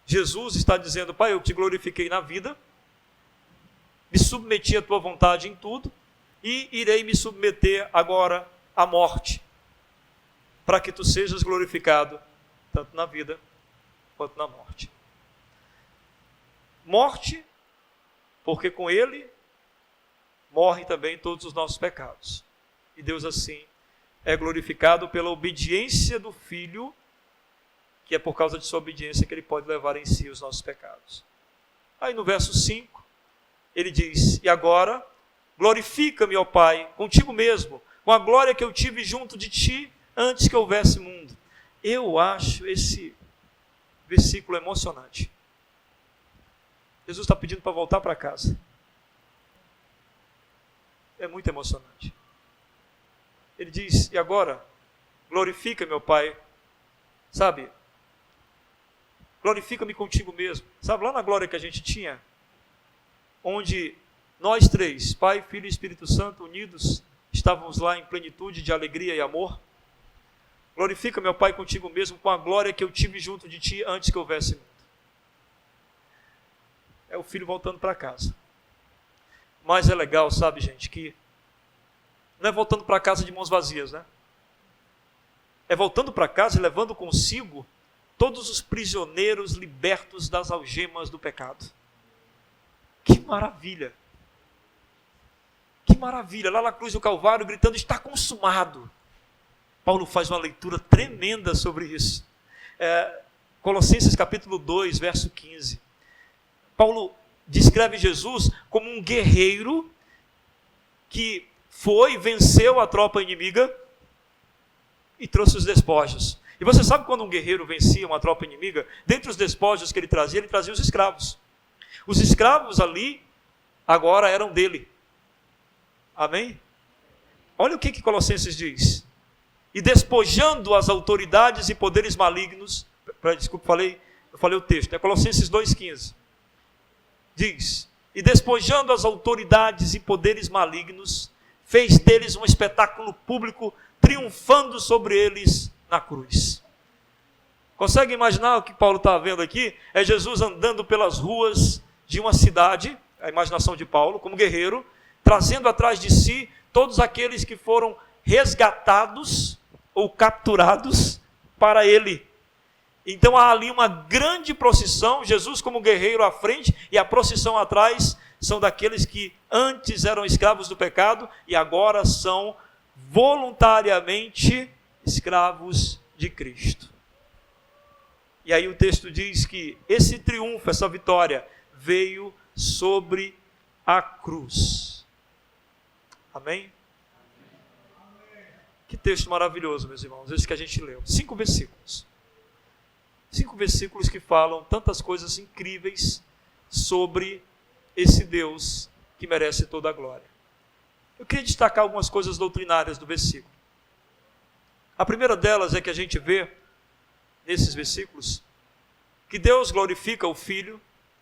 Jesus está dizendo, Pai, eu te glorifiquei na vida, me submeti à tua vontade em tudo, e irei me submeter agora à morte, para que tu sejas glorificado, tanto na vida quanto na morte. Morte, porque com Ele morrem também todos os nossos pecados. E Deus assim é glorificado pela obediência do Filho, que é por causa de sua obediência que Ele pode levar em si os nossos pecados. Aí no verso 5, ele diz, e agora, glorifica-me, ó Pai, contigo mesmo, com a glória que eu tive junto de Ti, antes que houvesse mundo. Eu acho esse versículo emocionante. Jesus está pedindo para voltar para casa. É muito emocionante. Ele diz, e agora, glorifica, meu Pai, sabe, glorifica-me contigo mesmo. Sabe, lá na glória que a gente tinha, onde nós três, Pai, Filho e Espírito Santo, unidos, estávamos lá em plenitude de alegria e amor. Glorifica, meu Pai, contigo mesmo, com a glória que eu tive junto de Ti antes que houvesse mundo. É o filho voltando para casa. Mas é legal, sabe, gente, que não é voltando para casa de mãos vazias, né? É voltando para casa e levando consigo todos os prisioneiros libertos das algemas do pecado. Que maravilha! Que maravilha! Lá na cruz do Calvário, gritando, está consumado. Paulo faz uma leitura tremenda sobre isso. Colossenses capítulo 2, verso 15. Paulo descreve Jesus como um guerreiro que venceu a tropa inimiga e trouxe os despojos. E você sabe quando um guerreiro vencia uma tropa inimiga? Dentre os despojos que ele trazia os escravos. Os escravos ali agora eram dele. Amém? Olha o que Colossenses diz. E despojando as autoridades e poderes malignos, desculpa, eu falei o texto, é Colossenses 2,15. Diz, e despojando as autoridades e poderes malignos, fez deles um espetáculo público, triunfando sobre eles na cruz. Consegue imaginar o que Paulo está vendo aqui? É Jesus andando pelas ruas de uma cidade, a imaginação de Paulo, como guerreiro, trazendo atrás de si todos aqueles que foram resgatados ou capturados para ele. Então há ali uma grande procissão, Jesus como guerreiro à frente e a procissão atrás são daqueles que antes eram escravos do pecado e agora são voluntariamente escravos de Cristo. E aí o texto diz que esse triunfo, essa vitória, veio sobre a cruz. Amém? Que texto maravilhoso, meus irmãos, esse que a gente leu. 5 versículos. 5 versículos que falam tantas coisas incríveis sobre esse Deus que merece toda a glória. Eu queria destacar algumas coisas doutrinárias do versículo. A primeira delas é que a gente vê, nesses versículos, que Deus glorifica o Filho,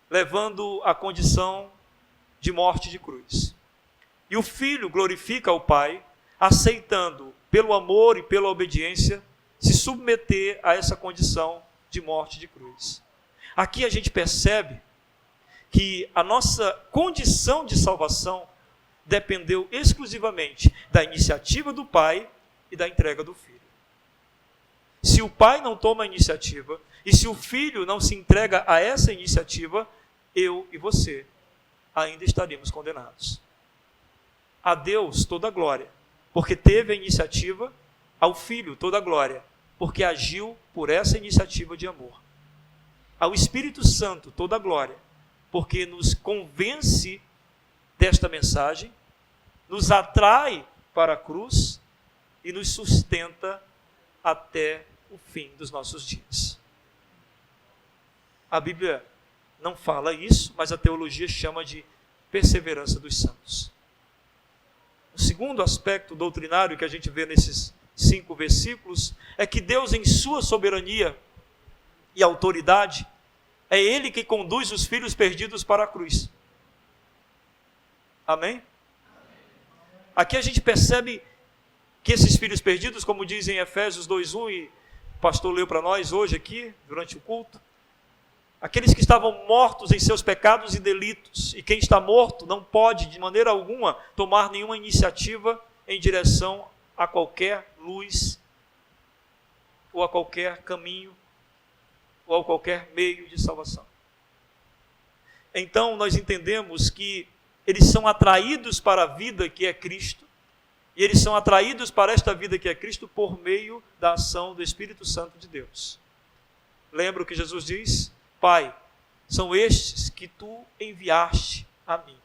levando a condição de morte de cruz. E o Filho glorifica o Pai, aceitando, pelo amor e pela obediência, se submeter a essa condição de morte de cruz. Aqui a gente percebe que a nossa condição de salvação dependeu exclusivamente da iniciativa do Pai e da entrega do Filho. Se o Pai não toma a iniciativa e se o Filho não se entrega a essa iniciativa, eu e você ainda estaríamos condenados. A Deus toda a glória, porque teve a iniciativa, ao Filho toda a glória, porque agiu por essa iniciativa de amor. Ao Espírito Santo toda a glória, porque nos convence desta mensagem, nos atrai para a cruz e nos sustenta até o fim dos nossos dias. A Bíblia não fala isso, mas a teologia chama de perseverança dos santos. O segundo aspecto doutrinário que a gente vê nesses 5 versículos é que Deus, em sua soberania e autoridade, é Ele que conduz os filhos perdidos para a cruz. Amém? Aqui a gente percebe que esses filhos perdidos, como diz em Efésios 2:1, e o pastor leu para nós hoje aqui, durante o culto, aqueles que estavam mortos em seus pecados e delitos, e quem está morto não pode, de maneira alguma, tomar nenhuma iniciativa em direção a qualquer luz, ou a qualquer caminho, ou a qualquer meio de salvação. Então nós entendemos que eles são atraídos para a vida que é Cristo, e eles são atraídos para esta vida que é Cristo por meio da ação do Espírito Santo de Deus. Lembra o que Jesus diz? Pai, são estes que tu enviaste a mim.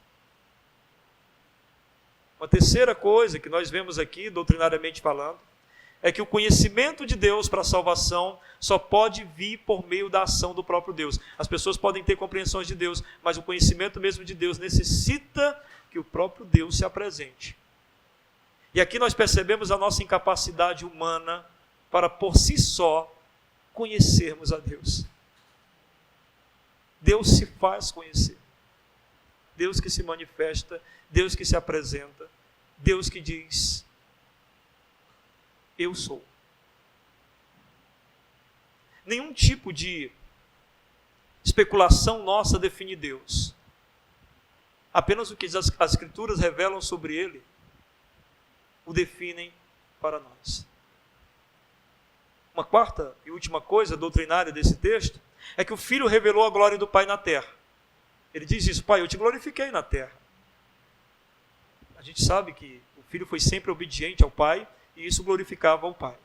Uma terceira coisa que nós vemos aqui, doutrinariamente falando, é que o conhecimento de Deus para a salvação só pode vir por meio da ação do próprio Deus. As pessoas podem ter compreensões de Deus, mas o conhecimento mesmo de Deus necessita que o próprio Deus se apresente. E aqui nós percebemos a nossa incapacidade humana para por si só conhecermos a Deus. Deus se faz conhecer. Deus que se manifesta, Deus que se apresenta, Deus que diz, eu sou. Nenhum tipo de especulação nossa define Deus. Apenas o que as Escrituras revelam sobre Ele o definem para nós. Uma quarta e última coisa doutrinária desse texto é que o Filho revelou a glória do Pai na terra. Ele diz isso, Pai, eu te glorifiquei na terra. A gente sabe que o Filho foi sempre obediente ao Pai e isso glorificava ao Pai.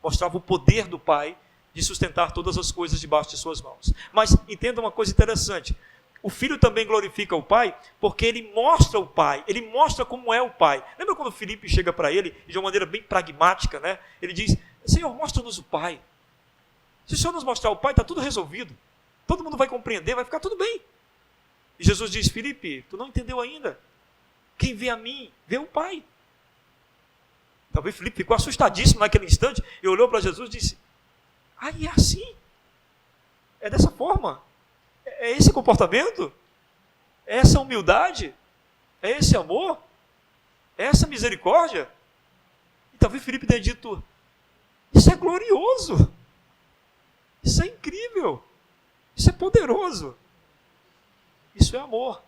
mostrava o poder do Pai de sustentar todas as coisas debaixo de suas mãos. Mas entenda uma coisa interessante, o Filho também glorifica o Pai, porque ele mostra o Pai, ele mostra como é o Pai. Lembra quando Filipe chega para ele, de uma maneira bem pragmática, né? Ele diz, Senhor, mostra-nos o Pai. Se o Senhor nos mostrar o Pai, está tudo resolvido. Todo mundo vai compreender, vai ficar tudo bem. E Jesus diz, Filipe, tu não entendeu ainda. Quem vê a mim, vê o Pai. Talvez Filipe ficou assustadíssimo naquele instante, e olhou para Jesus e disse, é assim? É dessa forma? É esse comportamento? É essa humildade? É esse amor? É essa misericórdia? E talvez Filipe tenha dito, isso é glorioso. Isso é incrível. Isso é poderoso. Isso é amor.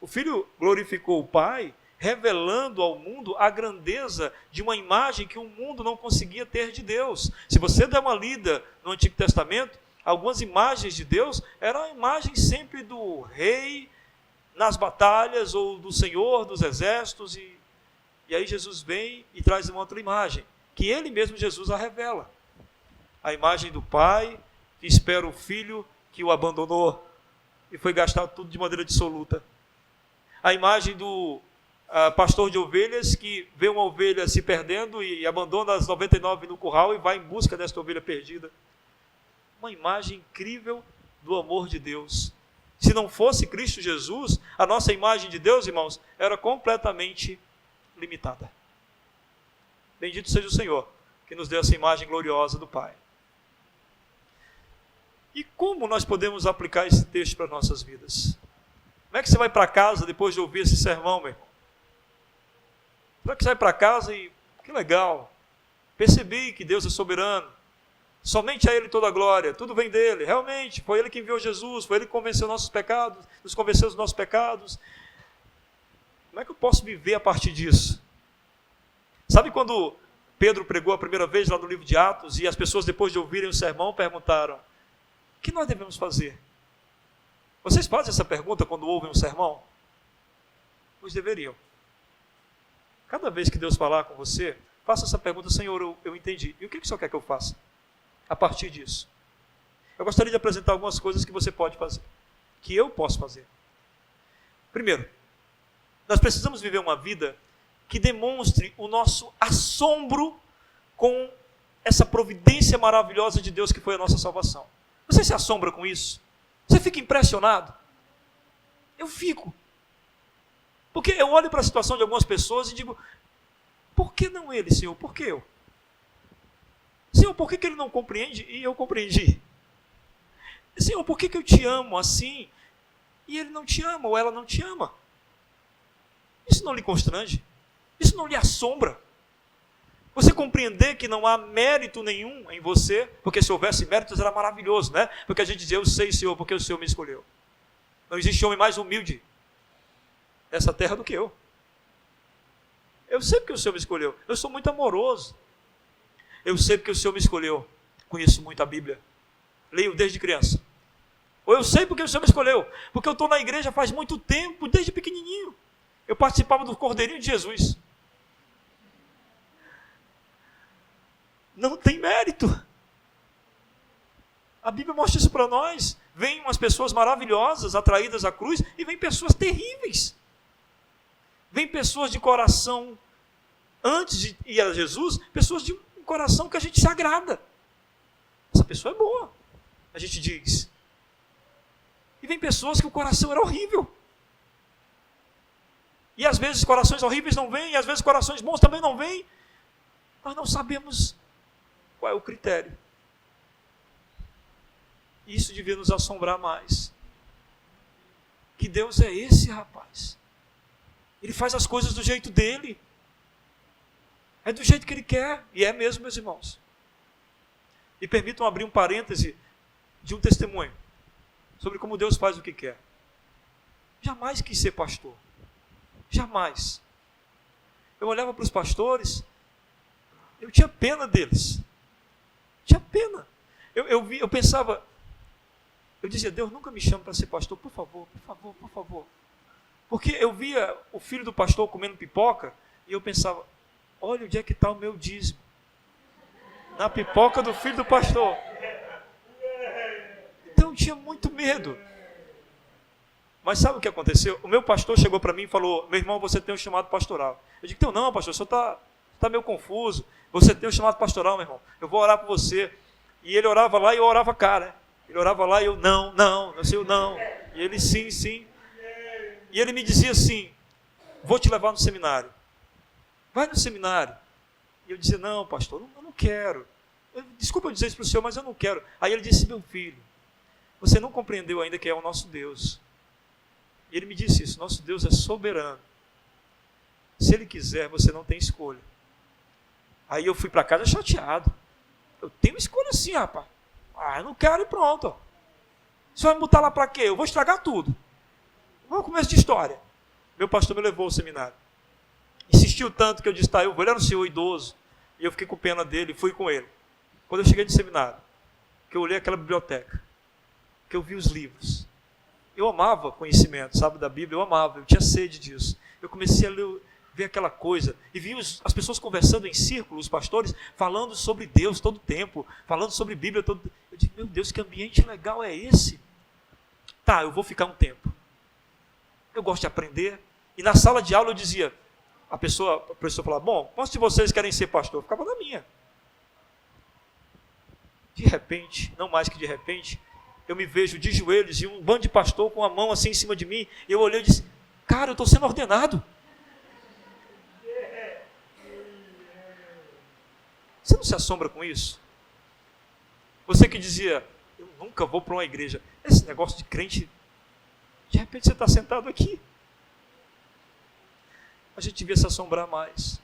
O Filho glorificou o Pai, revelando ao mundo a grandeza de uma imagem que o mundo não conseguia ter de Deus. Se você der uma lida no Antigo Testamento, algumas imagens de Deus eram a imagem sempre do rei nas batalhas, ou do Senhor dos exércitos, e aí Jesus vem e traz uma outra imagem, que ele mesmo, Jesus, a revela. A imagem do Pai, que espera o Filho que o abandonou, e foi gastar tudo de maneira dissoluta. A imagem do pastor de ovelhas, que vê uma ovelha se perdendo e abandona as 99 no curral e vai em busca desta ovelha perdida. Uma imagem incrível do amor de Deus. Se não fosse Cristo Jesus, a nossa imagem de Deus, irmãos, era completamente limitada. Bendito seja o Senhor, que nos deu essa imagem gloriosa do Pai. E como nós podemos aplicar esse texto para as nossas vidas? Como é que você vai para casa depois de ouvir esse sermão, meu irmão? Será que você vai para casa e, que legal, percebi que Deus é soberano, somente a Ele toda a glória, tudo vem dEle, realmente, foi Ele que enviou Jesus, foi Ele que convenceu nossos pecados, nos convenceu dos nossos pecados. Como é que eu posso viver a partir disso? Sabe quando Pedro pregou a primeira vez lá no livro de Atos, e as pessoas depois de ouvirem o sermão perguntaram, o que nós devemos fazer? Vocês fazem essa pergunta quando ouvem um sermão? Pois deveriam. Cada vez que Deus falar com você, faça essa pergunta, Senhor, eu entendi. E o que o Senhor quer que eu faça? A partir disso. Eu gostaria de apresentar algumas coisas que você pode fazer, que eu posso fazer. Primeiro, nós precisamos viver uma vida que demonstre o nosso assombro com essa providência maravilhosa de Deus que foi a nossa salvação. Você se assombra com isso? Você fica impressionado? Eu fico. Porque eu olho para a situação de algumas pessoas e digo, por que não ele, Senhor? Por que eu? Senhor, por que ele não compreende e eu compreendi? Senhor, por que eu te amo assim e ele não te ama ou ela não te ama? Isso não lhe constrange? Isso não lhe assombra? Você compreender que não há mérito nenhum em você, porque se houvesse méritos era maravilhoso, né? Porque a gente dizia, eu sei, Senhor, porque o Senhor me escolheu. Não existe homem mais humilde nessa terra do que eu. Eu sei porque o Senhor me escolheu. Eu sou muito amoroso. Eu sei porque o Senhor me escolheu. Conheço muito a Bíblia. Leio desde criança. Ou eu sei porque o Senhor me escolheu. Porque eu estou na igreja faz muito tempo, desde pequenininho. Eu participava do Cordeirinho de Jesus. Não tem mérito. A Bíblia mostra isso para nós. Vêm umas pessoas maravilhosas, atraídas à cruz, e vêm pessoas terríveis. Vêm pessoas de coração, antes de ir a Jesus, pessoas de um coração que a gente se agrada. Essa pessoa é boa, a gente diz. E vem pessoas que o coração era horrível. E às vezes corações horríveis não vêm, e às vezes corações bons também não vêm. Nós não sabemos qual é o critério. Isso devia nos assombrar mais. Que Deus é esse, rapaz? Ele faz as coisas do jeito dele. É do jeito que ele quer. E é mesmo, meus irmãos. E permitam abrir um parêntese de um testemunho sobre como Deus faz o que quer. Jamais quis ser pastor. Jamais. Eu olhava para os pastores, eu tinha pena deles. Tinha pena. Eu pensava, eu dizia, Deus nunca me chama para ser pastor, por favor, por favor, por favor. Porque eu via o filho do pastor comendo pipoca, e eu pensava, olha onde é que está o meu dízimo. Na pipoca do filho do pastor. Então eu tinha muito medo. Mas sabe o que aconteceu? O meu pastor chegou para mim e falou: meu irmão, você tem um chamado pastoral. Eu digo: então não, pastor, o senhor está meio confuso. Você tem um chamado pastoral, meu irmão. Eu vou orar por você. E ele orava lá e eu orava cá, né? Ele orava lá e eu, não sei o não. E ele, sim, sim. E ele me dizia assim: vou te levar no seminário. Vai no seminário. E eu dizia: não, pastor, eu não quero. Desculpa eu dizer isso para o senhor, mas eu não quero. Aí ele disse: meu filho, você não compreendeu ainda que é o nosso Deus. E ele me disse isso: nosso Deus é soberano. Se ele quiser, você não tem escolha. Aí eu fui para casa chateado. Eu tenho escolha sim, rapaz. Eu não quero e pronto. Você vai me botar lá para quê? Eu vou estragar tudo. Vamos começo de história. Meu pastor me levou ao seminário. Insistiu tanto que eu disse: tá, eu vou. Ele era um senhor idoso. E eu fiquei com pena dele e fui com ele. Quando eu cheguei no seminário, que eu olhei aquela biblioteca, que eu vi os livros. Eu amava conhecimento, sabe, da Bíblia, eu amava, eu tinha sede disso. Eu comecei a ler, ver aquela coisa, e vi as pessoas conversando em círculo, os pastores, falando sobre Deus todo o tempo, falando sobre Bíblia todo tempo. Eu disse: meu Deus, que ambiente legal é esse? Tá, eu vou ficar um tempo. Eu gosto de aprender. E na sala de aula eu dizia, a pessoa falava: bom, quantos de vocês querem ser pastor? Eu ficava na minha. De repente, não mais que de repente, eu me vejo de joelhos e um bando de pastor com a mão assim em cima de mim. E eu olhei e disse: cara, eu estou sendo ordenado. Você não se assombra com isso? Você que dizia: eu nunca vou para uma igreja. Esse negócio de crente, de repente você está sentado aqui. A gente devia se assombrar mais.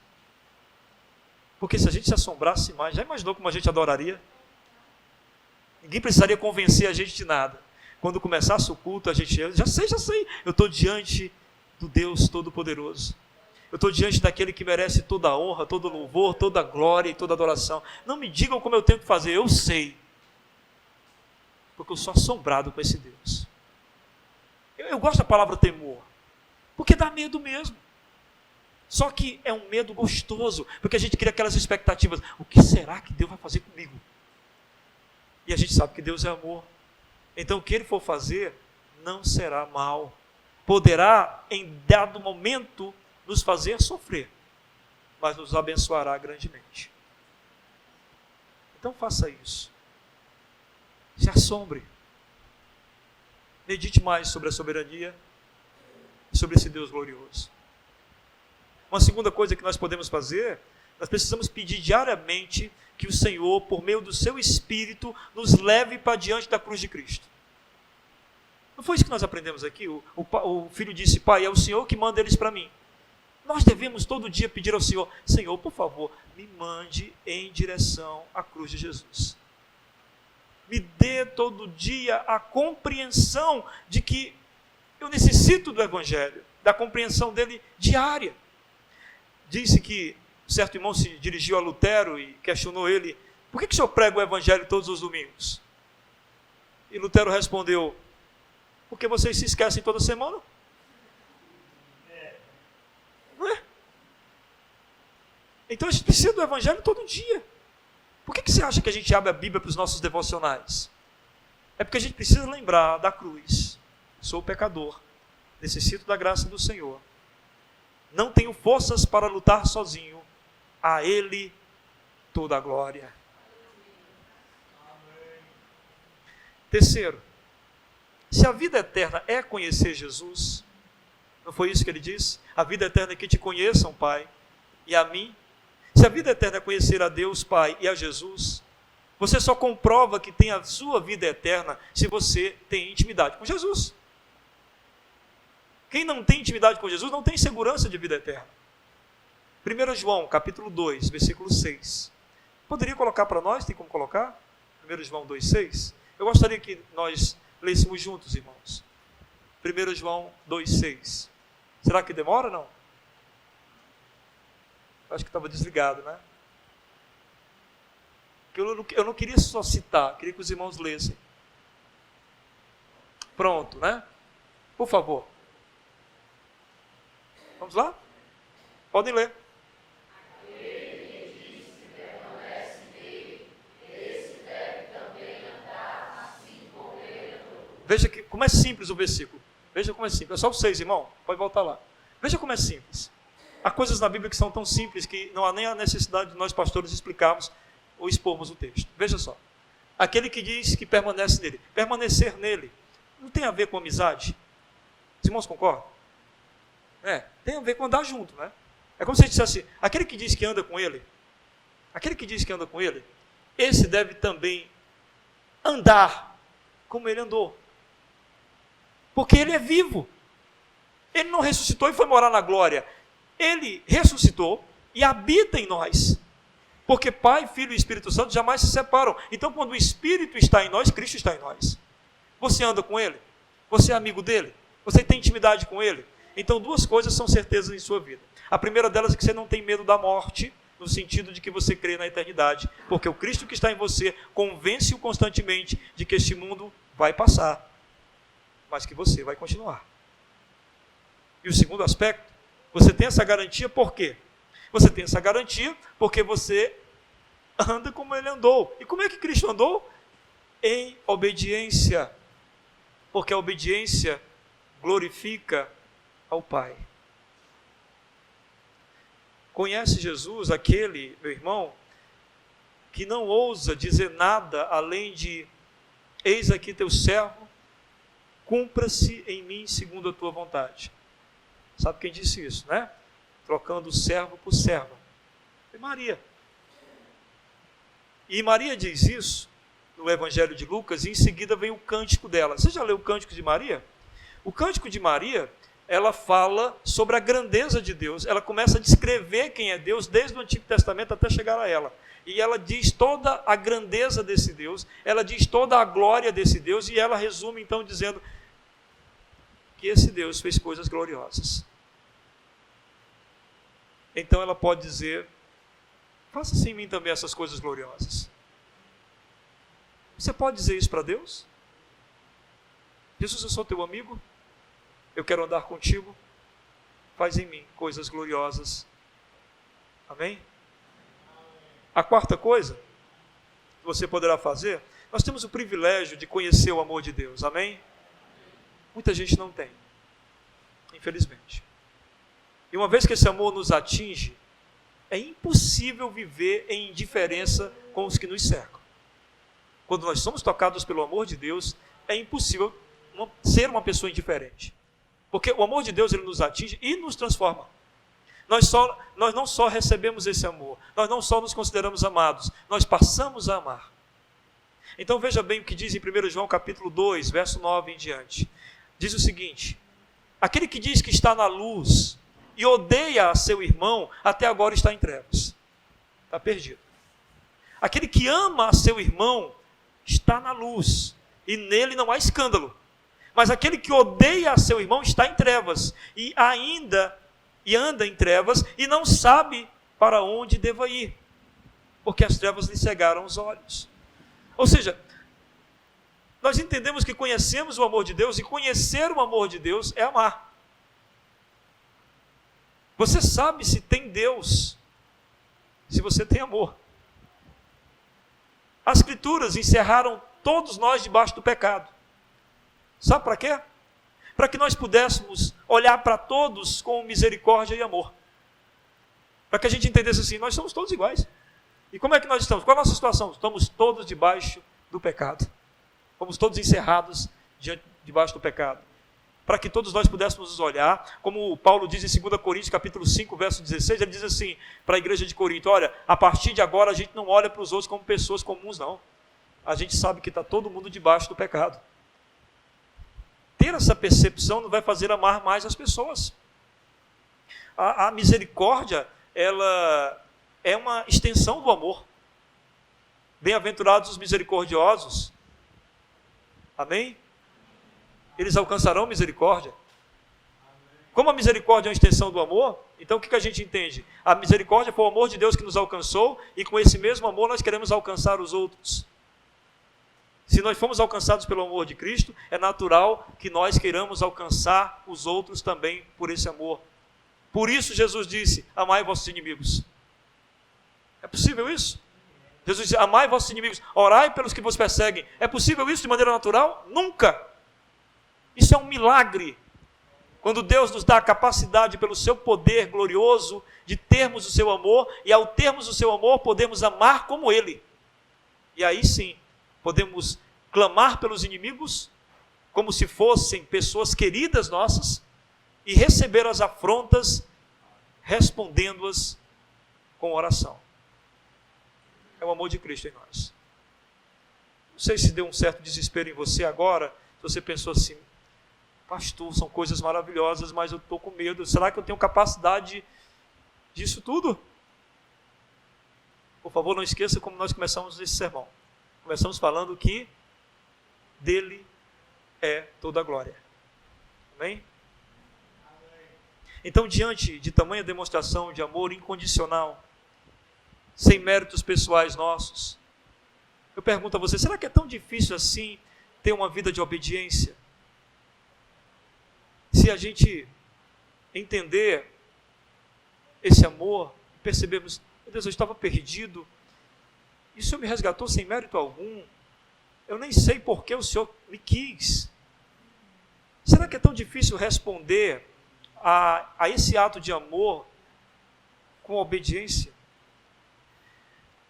Porque se a gente se assombrasse mais, já imaginou como a gente adoraria? Ninguém precisaria convencer a gente de nada. Quando começasse o culto, a gente já sei. Eu estou diante do Deus Todo-Poderoso. Eu estou diante daquele que merece toda a honra, todo louvor, toda a glória e toda a adoração. Não me digam como eu tenho que fazer, eu sei. Porque eu sou assombrado com esse Deus. Eu gosto da palavra temor, porque dá medo mesmo. Só que é um medo gostoso, porque a gente cria aquelas expectativas. O que será que Deus vai fazer comigo? E a gente sabe que Deus é amor. Então o que Ele for fazer não será mal. Poderá em dado momento nos fazer sofrer, mas nos abençoará grandemente. Então faça isso. Se assombre. Medite mais sobre a soberania e sobre esse Deus glorioso. Uma segunda coisa que nós podemos fazer, nós precisamos pedir diariamente que o Senhor, por meio do seu Espírito, nos leve para diante da cruz de Cristo. Não foi isso que nós aprendemos aqui? O filho disse: pai, é o Senhor que manda eles para mim. Nós devemos todo dia pedir ao Senhor: Senhor, por favor, me mande em direção à cruz de Jesus. Me dê todo dia a compreensão de que eu necessito do Evangelho, da compreensão dele diária. Disse que certo irmão se dirigiu a Lutero e questionou ele: por que o senhor prega o Evangelho todos os domingos? E Lutero respondeu: porque vocês se esquecem toda semana. Não é? Então a gente precisa do Evangelho todo dia. Por que você acha que a gente abre a Bíblia para os nossos devocionais? É porque a gente precisa lembrar da cruz. Sou pecador, necessito da graça do Senhor. Não tenho forças para lutar sozinho. A Ele toda a glória. Terceiro, se a vida eterna é conhecer Jesus, não foi isso que ele disse? A vida eterna é que te conheçam, Pai, e a mim. Se a vida eterna é conhecer a Deus, Pai, e a Jesus, você só comprova que tem a sua vida eterna se você tem intimidade com Jesus. Quem não tem intimidade com Jesus não tem segurança de vida eterna. 1 João, capítulo 2, versículo 6. Poderia colocar para nós? Tem como colocar? 1 João 2, 6. Eu gostaria que nós lêssemos juntos, irmãos. 1 João 2, 6. Será que demora ou não? Acho que estava desligado, né? Eu não queria só citar, queria que os irmãos lessem. Pronto, né? Por favor. Vamos lá? Podem ler. Veja como é simples o versículo. Veja como é simples. É só o 6, irmão. Pode voltar lá. Veja como é simples. Há coisas na Bíblia que são tão simples que não há nem a necessidade de nós pastores explicarmos ou expormos o texto. Veja só. Aquele que diz que permanece nele. Permanecer nele não tem a ver com amizade. Os irmãos concordam? Tem a ver com andar junto, né? É como se ele dissesse assim, aquele que diz que anda com ele, esse deve também andar como ele andou. Porque ele é vivo. Ele não ressuscitou e foi morar na glória. Ele ressuscitou e habita em nós. Porque Pai, Filho e Espírito Santo jamais se separam. Então, quando o Espírito está em nós, Cristo está em nós. Você anda com Ele? Você é amigo dEle? Você tem intimidade com Ele? Então, duas coisas são certezas em sua vida. A primeira delas é que você não tem medo da morte, no sentido de que você crê na eternidade. Porque o Cristo que está em você convence-o constantemente de que este mundo vai passar, mas que você vai continuar. E o segundo aspecto, você tem essa garantia por quê? Você tem essa garantia porque você anda como ele andou. E como é que Cristo andou? Em obediência. Porque a obediência glorifica ao Pai. Conhece Jesus, aquele, meu irmão, que não ousa dizer nada além de: eis aqui teu servo, cumpra-se em mim segundo a tua vontade. Sabe quem disse isso, né? Trocando o servo por serva. Foi Maria. E Maria diz isso no Evangelho de Lucas, e em seguida vem o cântico dela. Você já leu o cântico de Maria? O cântico de Maria, ela fala sobre a grandeza de Deus. Ela começa a descrever quem é Deus desde o Antigo Testamento até chegar a ela. E ela diz toda a grandeza desse Deus, ela diz toda a glória desse Deus, e ela resume então dizendo que esse Deus fez coisas gloriosas. Então ela pode dizer: faça-se em mim também essas coisas gloriosas. Você pode dizer isso para Deus? Jesus, eu sou teu amigo, eu quero andar contigo, faz em mim coisas gloriosas. Amém? A quarta coisa que você poderá fazer, nós temos o privilégio de conhecer o amor de Deus. Amém? Muita gente não tem, infelizmente. E uma vez que esse amor nos atinge, é impossível viver em indiferença com os que nos cercam. Quando nós somos tocados pelo amor de Deus, é impossível ser uma pessoa indiferente. Porque o amor de Deus, ele nos atinge e nos transforma. Nós não só recebemos esse amor, nós não só nos consideramos amados, nós passamos a amar. Então veja bem o que diz em 1 João capítulo 2, verso 9 em diante. Diz o seguinte: aquele que diz que está na luz e odeia a seu irmão, até agora está em trevas. Está perdido. Aquele que ama a seu irmão está na luz, e nele não há escândalo. Mas aquele que odeia a seu irmão está em trevas, e anda em trevas, e não sabe para onde deva ir, porque as trevas lhe cegaram os olhos. Ou seja, nós entendemos que conhecemos o amor de Deus, e conhecer o amor de Deus é amar. Você sabe se tem Deus, se você tem amor. As Escrituras encerraram todos nós debaixo do pecado. Sabe para quê? Para que nós pudéssemos olhar para todos com misericórdia e amor. Para que a gente entendesse assim: nós somos todos iguais. E como é que nós estamos? Qual é a nossa situação? Estamos todos debaixo do pecado. Fomos todos encerrados debaixo do pecado. Para que todos nós pudéssemos nos olhar, como Paulo diz em 2 Coríntios capítulo 5, verso 16, ele diz assim para a igreja de Corinto: olha, a partir de agora a gente não olha para os outros como pessoas comuns, não. A gente sabe que está todo mundo debaixo do pecado. Ter essa percepção não vai fazer amar mais as pessoas. A misericórdia, ela é uma extensão do amor. Bem-aventurados os misericordiosos. Amém? Eles alcançarão misericórdia. Como a misericórdia é uma extensão do amor, então o que a gente entende? A misericórdia foi o amor de Deus que nos alcançou, e com esse mesmo amor nós queremos alcançar os outros. Se nós fomos alcançados pelo amor de Cristo, é natural que nós queiramos alcançar os outros também por esse amor. Por isso Jesus disse: amai vossos inimigos. É possível isso? Jesus disse: amai vossos inimigos, orai pelos que vos perseguem. É possível isso de maneira natural? Nunca! é um milagre. Quando Deus nos dá a capacidade, pelo seu poder glorioso, de termos o seu amor, e ao termos o seu amor, podemos amar como Ele. E aí sim, podemos clamar pelos inimigos, como se fossem pessoas queridas nossas, e receber as afrontas, respondendo-as com oração. É o amor de Cristo em nós. Não sei se deu um certo desespero em você agora, se você pensou assim, pastor, são coisas maravilhosas, mas eu estou com medo. Será que eu tenho capacidade disso tudo? Por favor, não esqueça como nós começamos esse sermão. Começamos falando que dele é toda a glória. Amém? Então, diante de tamanha demonstração de amor incondicional, sem méritos pessoais nossos, eu pergunto a você, será que é tão difícil assim ter uma vida de obediência? Se a gente entender esse amor, percebemos, meu Deus, eu estava perdido, e o Senhor me resgatou sem mérito algum, eu nem sei por que o Senhor me quis. Será que é tão difícil responder a esse ato de amor com obediência?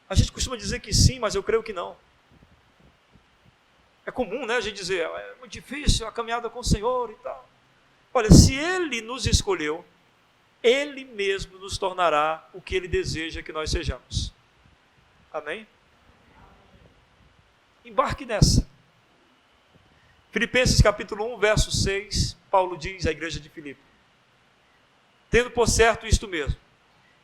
A gente costuma dizer que sim, mas eu creio que não. É comum, né, a gente dizer, é muito difícil a caminhada com o Senhor e tal. Olha, se Ele nos escolheu, Ele mesmo nos tornará o que Ele deseja que nós sejamos. Amém? Embarque nessa. Filipenses capítulo 1, verso 6, Paulo diz à igreja de Filipe: tendo por certo isto mesmo,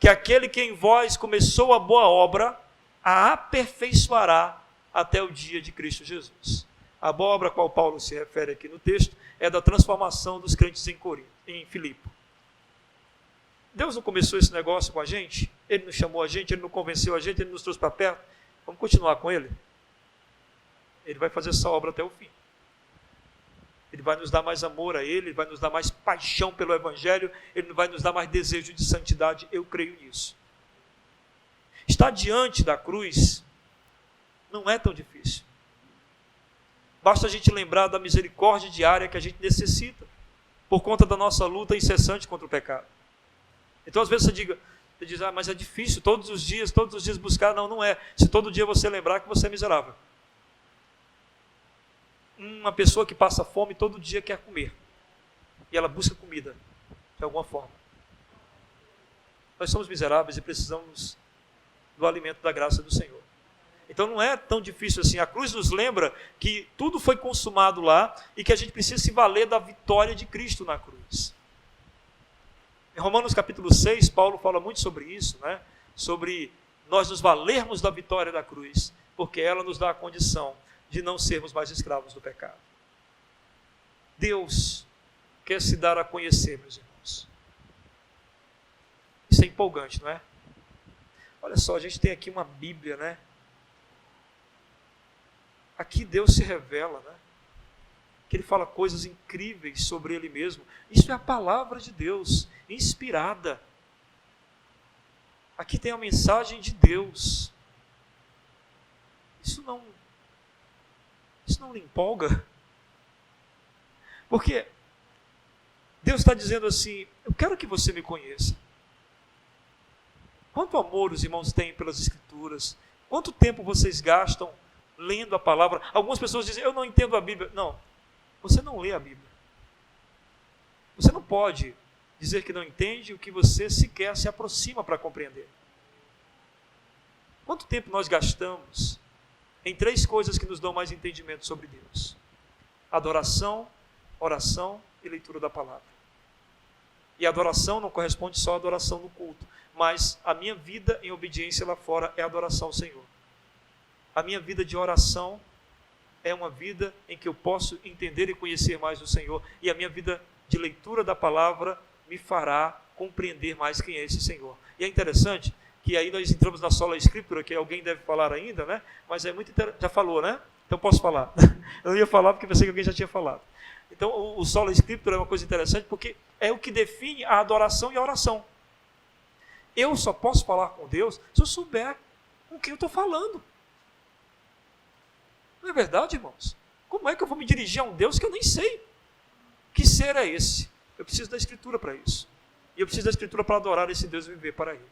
que aquele que em vós começou a boa obra, a aperfeiçoará até o dia de Cristo Jesus. A boa obra a qual Paulo se refere aqui no texto é da transformação dos crentes em Filipe. Deus não começou esse negócio com a gente? Ele não chamou a gente, Ele não convenceu a gente, Ele nos trouxe para perto? Vamos continuar com Ele? Ele vai fazer essa obra até o fim. Ele vai nos dar mais amor a Ele, Ele vai nos dar mais paixão pelo Evangelho, Ele vai nos dar mais desejo de santidade, eu creio nisso. Estar diante da cruz não é tão difícil. Basta a gente lembrar da misericórdia diária que a gente necessita, por conta da nossa luta incessante contra o pecado. Então às vezes você diz, mas é difícil, todos os dias buscar. Não, não é. Se todo dia você lembrar que você é miserável. Uma pessoa que passa fome todo dia quer comer, e ela busca comida, de alguma forma. Nós somos miseráveis e precisamos do alimento da graça do Senhor. Então não é tão difícil assim. A cruz nos lembra que tudo foi consumado lá e que a gente precisa se valer da vitória de Cristo na cruz. Em Romanos capítulo 6, Paulo fala muito sobre isso, né? Sobre nós nos valermos da vitória da cruz, porque ela nos dá a condição de não sermos mais escravos do pecado. Deus quer se dar a conhecer, meus irmãos. Isso é empolgante, não é? Olha só, a gente tem aqui uma Bíblia, né? Aqui Deus se revela, né? Que Ele fala coisas incríveis sobre Ele mesmo. Isso é a palavra de Deus, inspirada. Aqui tem a mensagem de Deus. Isso não lhe empolga? Porque Deus está dizendo assim, eu quero que você me conheça. Quanto amor os irmãos têm pelas Escrituras? Quanto tempo vocês gastam lendo a palavra? Algumas pessoas dizem, eu não entendo a Bíblia. Não, você não lê a Bíblia. Você não pode dizer que não entende o que você sequer se aproxima para compreender. Quanto tempo nós gastamos em 3 coisas que nos dão mais entendimento sobre Deus: adoração, oração e leitura da palavra. E a adoração não corresponde só à adoração no culto, mas a minha vida em obediência lá fora é adoração ao Senhor. A minha vida de oração é uma vida em que eu posso entender e conhecer mais o Senhor, e a minha vida de leitura da palavra me fará compreender mais quem é esse Senhor. E é interessante que aí nós entramos na sola escritura, que alguém deve falar ainda, né? Mas é muito interessante. Já falou, né? Então posso falar. Eu não ia falar porque pensei que alguém já tinha falado. Então o sola escritura é uma coisa interessante porque é o que define a adoração e a oração. Eu só posso falar com Deus se eu souber com quem eu estou falando. Não é verdade, irmãos? Como é que eu vou me dirigir a um Deus que eu nem sei? Que ser é esse? Eu preciso da Escritura para isso. E eu preciso da Escritura para adorar esse Deus e viver para Ele.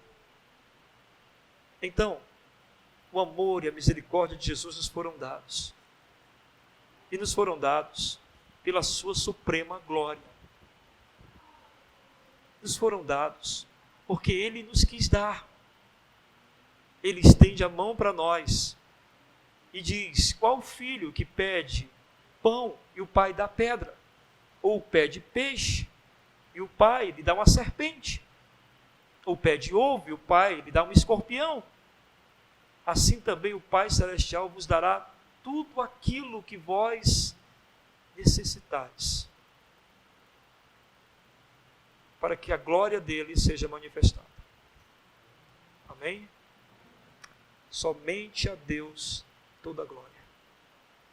Então, o amor e a misericórdia de Jesus nos foram dados. E nos foram dados pela sua suprema glória. Nos foram dados porque Ele nos quis dar. Ele estende a mão para nós e diz: qual filho que pede pão e o pai dá pedra? Ou pede peixe e o pai lhe dá uma serpente? Ou pede ovo e o pai lhe dá um escorpião? Assim também o Pai Celestial vos dará tudo aquilo que vós necessitais, para que a glória dele seja manifestada. Amém? Somente a Deus toda a glória.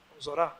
Vamos orar?